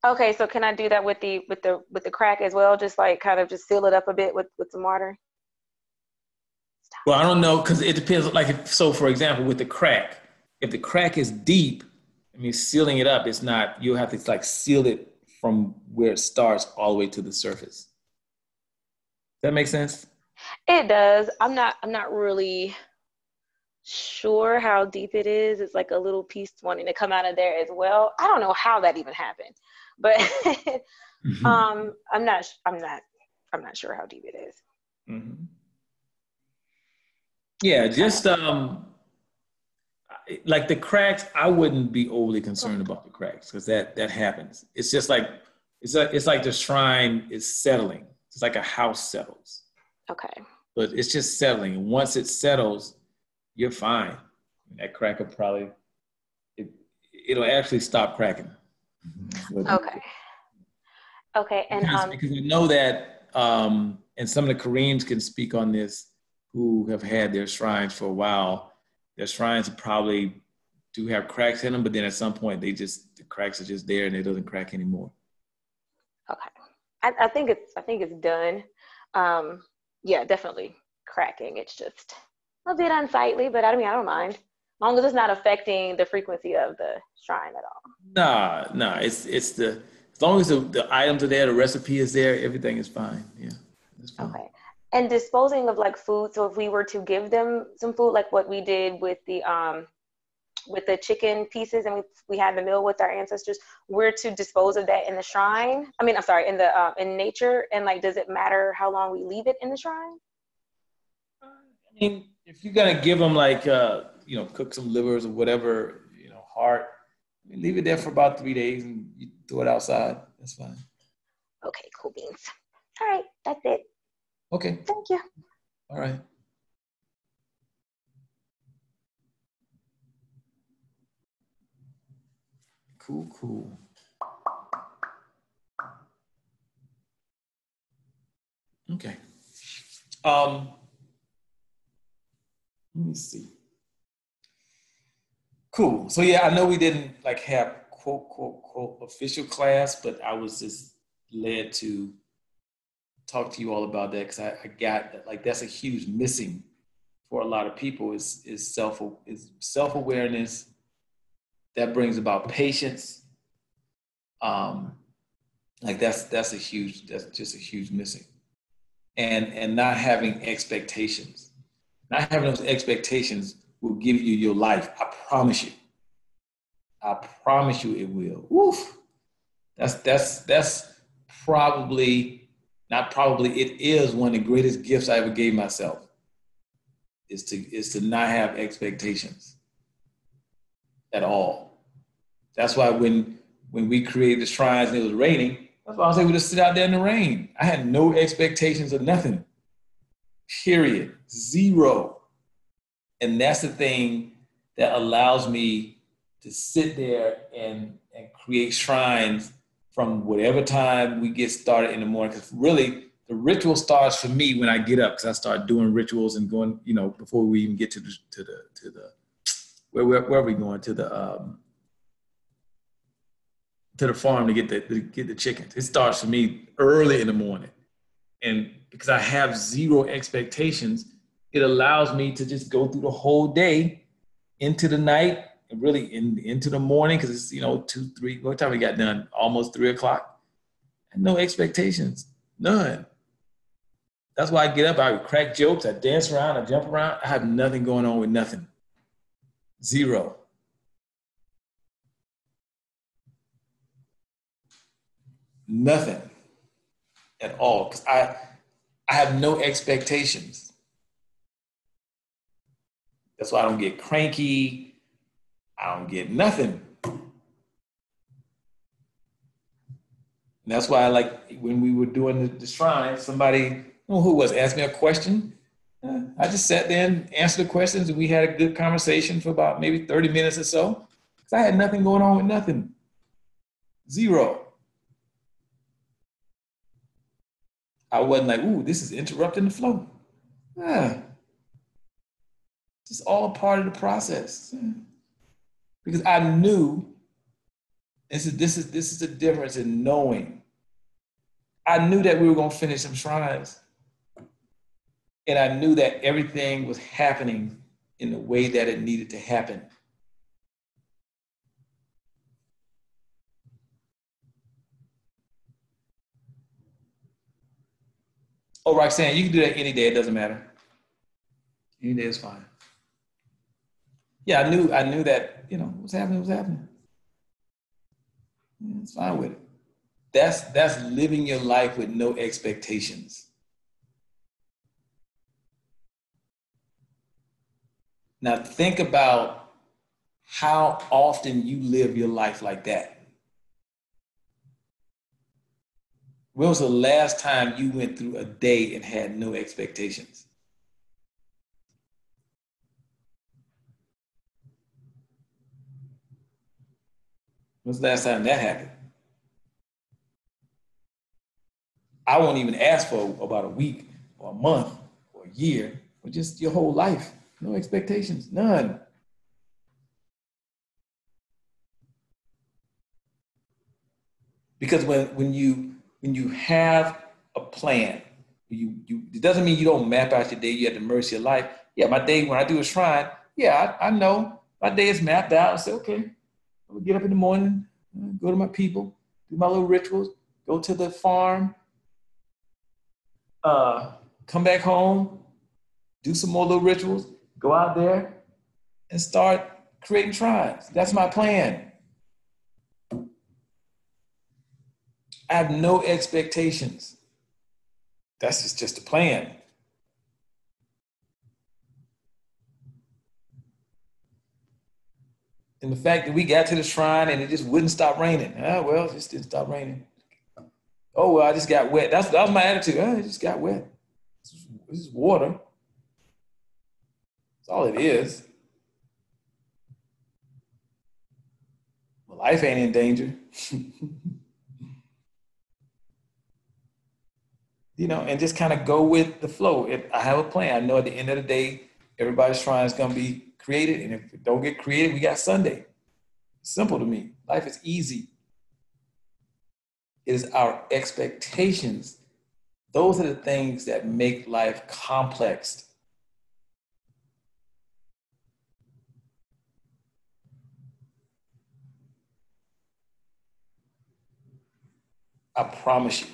Okay. So can I do that with the crack as well? Just like kind of just seal it up a bit with some water. Well, I don't know, because it depends. So for example, with the crack, if the crack is deep, I mean, sealing it up, it's not. You'll have to like seal it from where it starts all the way to the surface. Does that make sense? It does. I'm not really sure how deep it is. It's like a little piece wanting to come out of there as well. I don't know how that even happened, but I'm not sure how deep it is. Mm-hmm. Yeah, just like the cracks, I wouldn't be overly concerned about the cracks, because that happens. It's just like it's like the shrine is settling. It's like a house settles. Okay. But it's just settling. And once it settles, you're fine. That crack will probably it'll actually stop cracking. Okay. And because we know that, and some of the Koreans can speak on this, who have had their shrines for a while. Their shrines probably do have cracks in them, but then at some point the cracks are just there and it doesn't crack anymore. Okay. I think it's done. Yeah, definitely cracking. It's just a bit unsightly, but I don't mind. As long as it's not affecting the frequency of the shrine at all. No. It's as long as the items are there, the recipe is there, everything is fine. Yeah. Fine. Okay. And disposing of like food. So if we were to give them some food, like what we did with the chicken pieces, and we had the meal with our ancestors, we're to dispose of that in the shrine. In nature. And like, does it matter how long we leave it in the shrine? I mean, if you're gonna give them like cook some livers or whatever, heart, leave it there for about 3 days and you throw it outside. That's fine. Okay, cool beans. All right, that's it. Okay. Thank you. All right. Cool. Okay. Let me see. Cool. So yeah, I know we didn't like have quote official class, but I was just led to talk to you all about that because I got that, like, that's a huge missing for a lot of people is self-awareness that brings about patience. Like that's just a huge missing. And not having expectations. Not having those expectations will give you your life. I promise you. I promise you it will. Woof. That's probably, not probably, it is one of the greatest gifts I ever gave myself. Is to not have expectations at all. That's why when we created the shrines and it was raining, that's why I was able to sit out there in the rain. I had no expectations of nothing. Period. Zero. And that's the thing that allows me to sit there and create shrines from whatever time we get started in the morning. Because really, the ritual starts for me when I get up, because I start doing rituals and going, before we even get to the where are we going? To the farm to get the chickens. It starts for me early in the morning. And because I have zero expectations, it allows me to just go through the whole day into the night and really into the morning, because it's, 2, 3, what time we got done? Almost 3 o'clock. And no expectations, none. That's why I get up, I crack jokes, I dance around, I jump around. I have nothing going on with nothing. Zero. Nothing at all, because I have no expectations. That's why I don't get cranky. I don't get nothing. And that's why I like when we were doing the shrine, somebody, who was, asked me a question. I just sat there and answered the questions, and we had a good conversation for about maybe 30 minutes or so. Because I had nothing going on with nothing. Zero. I wasn't like, ooh, this is interrupting the flow. Just all part of the process. Because I knew, this is the difference in knowing. I knew that we were going to finish some shrines. And I knew that everything was happening in the way that it needed to happen. Oh, Roxanne, you can do that any day. It doesn't matter. Any day is fine. Yeah, I knew that, what's happening was happening. Yeah, it's fine with it. That's living your life with no expectations. Now think about how often you live your life like that. When was the last time you went through a day and had no expectations? When's the last time that happened? I won't even ask for about a week or a month or a year, or just your whole life. No expectations, none. Because when you have a plan, it doesn't mean you don't map out your day. You have the mercy of life. Yeah, my day, when I do a shrine, yeah, I know my day is mapped out. I say, okay, I'm gonna get up in the morning, go to my people, do my little rituals, go to the farm, come back home, do some more little rituals, go out there and start creating shrines. That's my plan. I have no expectations. That's just a plan. And the fact that we got to the shrine and it just wouldn't stop raining. Well, it just didn't stop raining. Oh, well, I just got wet. That was my attitude. It just got wet. This is water. That's all it is. A life ain't in danger. And just kind of go with the flow. If I have a plan, I know at the end of the day, everybody's shrine is going to be created. And if it don't get created, we got Sunday. Simple to me. Life is easy. It is our expectations. Those are the things that make life complex. I promise you.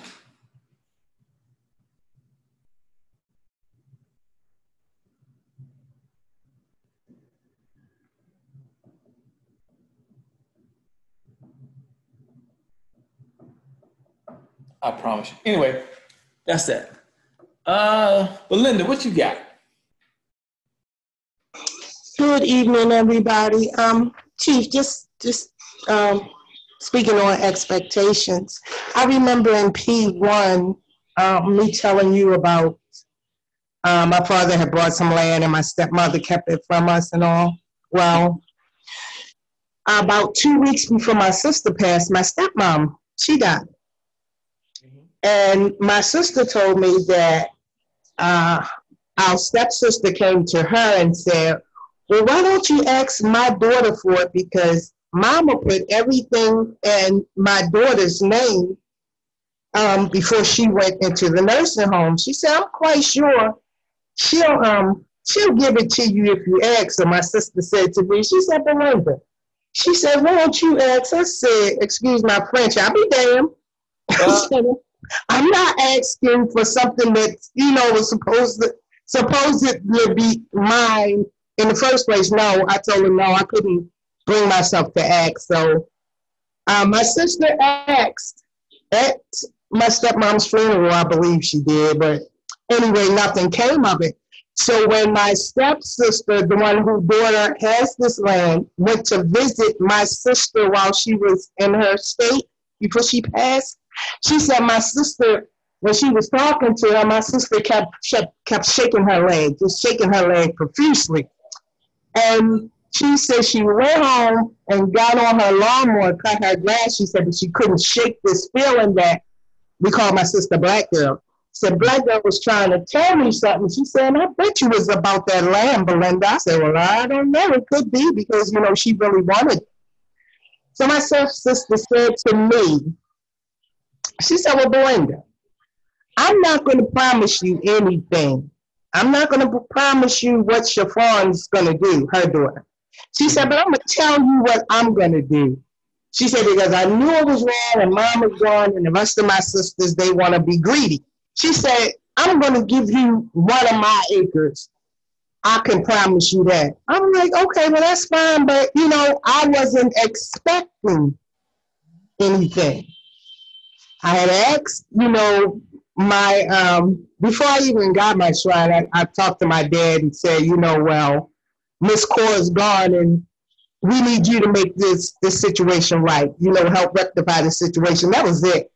I promise you. Anyway, that's that. Belinda, what you got? Good evening, everybody. Chief, just speaking on expectations, I remember in P1, me telling you about my father had brought some land and my stepmother kept it from us and all. Well, about 2 weeks before my sister passed, my stepmom, she died. And my sister told me that our stepsister came to her and said, well, why don't you ask my daughter for it? Because Mama put everything in my daughter's name before she went into the nursing home. She said, I'm quite sure she'll give it to you if you ask her. My sister said to me, she said, Belinda, she said, why don't you ask? I said, excuse my French, I'll be damned. I'm not asking for something that, was supposedly be mine in the first place. No, I told her no, I couldn't bring myself to ask. So my sister asked at my stepmom's funeral, I believe she did, but anyway, nothing came of it. So when my stepsister, the one whose daughter has this land, went to visit my sister while she was in her state before she passed, she said my sister, when she was talking to her, my sister kept shaking her leg, just shaking her leg profusely. And she said she went home and got on her lawnmower, cut her grass. She said, but she couldn't shake this feeling that we call my sister Black Girl. Said Black Girl was trying to tell me something. She said, I bet you was about that land, Belinda. I said, well, I don't know. It could be because, she really wanted it. So my sister said to me, she said, well, Belinda, I'm not going to promise you anything. I'm not going to promise you what Chiffon's going to do, her daughter. She said, but I'm going to tell you what I'm going to do. She said, because I knew it was wrong and Mom was gone and the rest of my sisters, they want to be greedy. She said, I'm going to give you one of my acres. I can promise you that. I'm like, okay, well, that's fine. But, I wasn't expecting anything. I had asked, my, before I even got my shrine, I talked to my dad and said, well, Miss Cora's gone and we need you to make this situation right, help rectify the situation. That was it.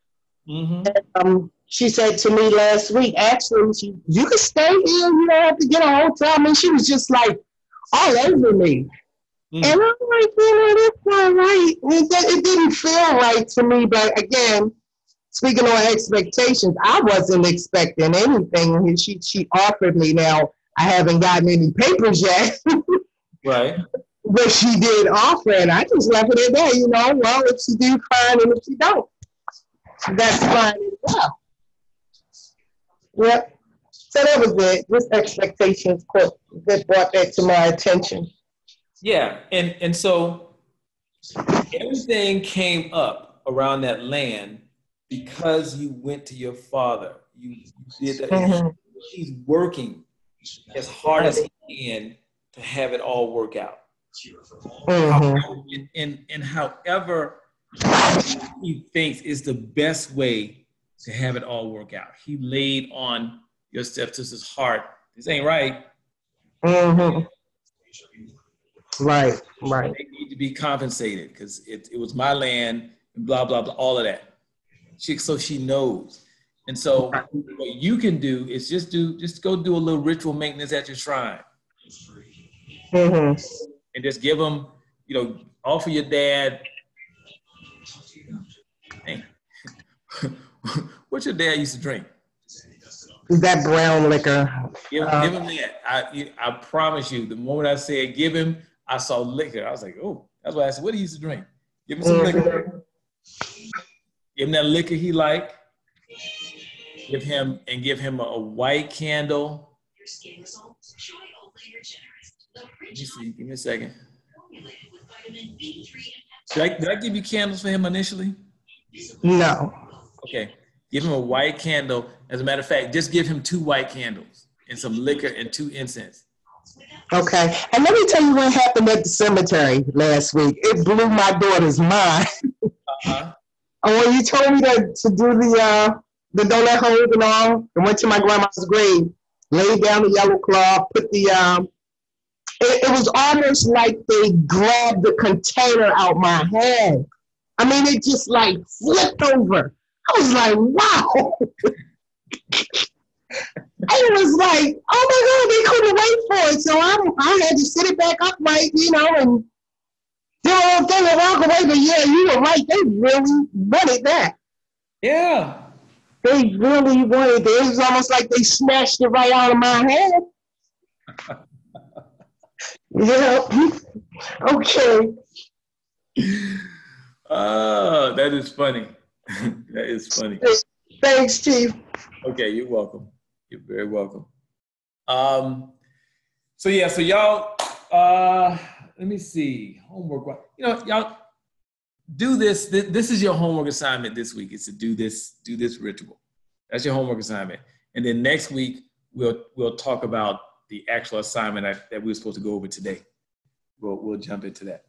Mm-hmm. And, she said to me last week, actually, you can stay here, you don't have to get a hotel. I mean, she was just like all over me. Mm. And I'm like, that's not right. It didn't feel right to me, but again, speaking on expectations, I wasn't expecting anything. She offered me. Now, I haven't gotten any papers yet. Right. But she did offer, and I just left it at that, well, if she do, fine, and if she don't, that's fine as well. Yep. So that was it. Just expectations that brought that to my attention. Yeah, and so everything came up around that land because you went to your father. You did that. Mm-hmm. He's working as hard as he can to have it all work out. Mm-hmm. And however he thinks is the best way to have it all work out. He laid on your stepsister's heart, this ain't right. Mm-hmm. Right. They need to be compensated because it was my land and blah, blah, blah, all of that. So she knows. And so what you can do is just go do a little ritual maintenance at your shrine. Mm-hmm. And just give them, offer your dad what your dad used to drink? That brown liquor. Give him that. I promise you, the moment I said give him, I saw liquor. I was like, oh, that's why I said, what he used to drink? Give him some liquor. Give him that liquor he liked. Give him a white candle. Let me see. Give me a second. Did I give you candles for him initially? No. Okay. Give him a white candle. As a matter of fact, just give him 2 white candles and some liquor and 2 incense. Okay. And let me tell you what happened at the cemetery last week. It blew my daughter's mind. And when you told me to do the donut holes and all, I went to my grandma's grave, laid down the yellow cloth, put the it was almost like they grabbed the container out my hand. I mean, it just like flipped over. I was like, wow. It was like, oh my God, they couldn't wait for it. So I had to sit it back upright, you know, and do the whole thing and walk away. But yeah, you were right. They really wanted that. Yeah. They really wanted it. It was almost like they snatched it right out of my hand. Yeah. Okay. Oh, that is funny. That is funny. Thanks, Chief. Okay, you're welcome. You're very welcome. So y'all, let me see. Homework. You know, y'all do this. This is your homework assignment this week. It's to do this ritual. That's your homework assignment. And then next week we'll talk about the actual assignment that we were supposed to go over today. We'll jump into that.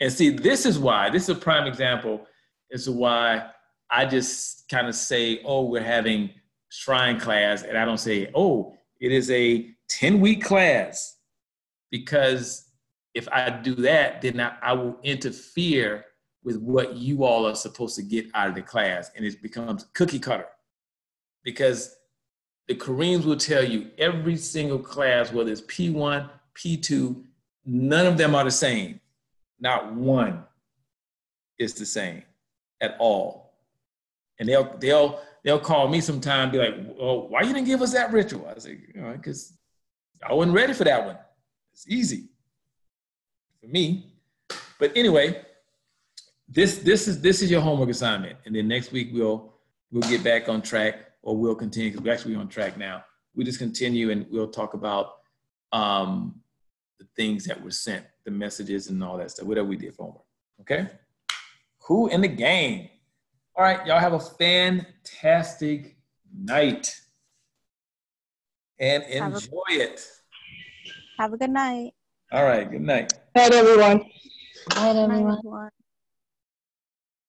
And see, this is a prime example as to why I just kind of say, oh, we're having shrine class, and I don't say, oh, it is a 10-week class, because if I do that, then I will interfere with what you all are supposed to get out of the class, and it becomes cookie cutter. Because the Kareems will tell you every single class, whether it's P1, P2, none of them are the same. Not one is the same at all. And they'll call me sometime and be like, oh, why you didn't give us that ritual? I say, because I wasn't ready for that one. It's easy for me. But anyway, this is your homework assignment. And then next week we'll get back on track, or we'll continue, because we're actually on track now. We just continue and we'll talk about the things that were sent, the messages and all that stuff, whatever we did for homework. Okay? Who in the game? All right, y'all have a fantastic night and enjoy it. Have a good night. All right, good night. Good night, everyone. Good night, everyone.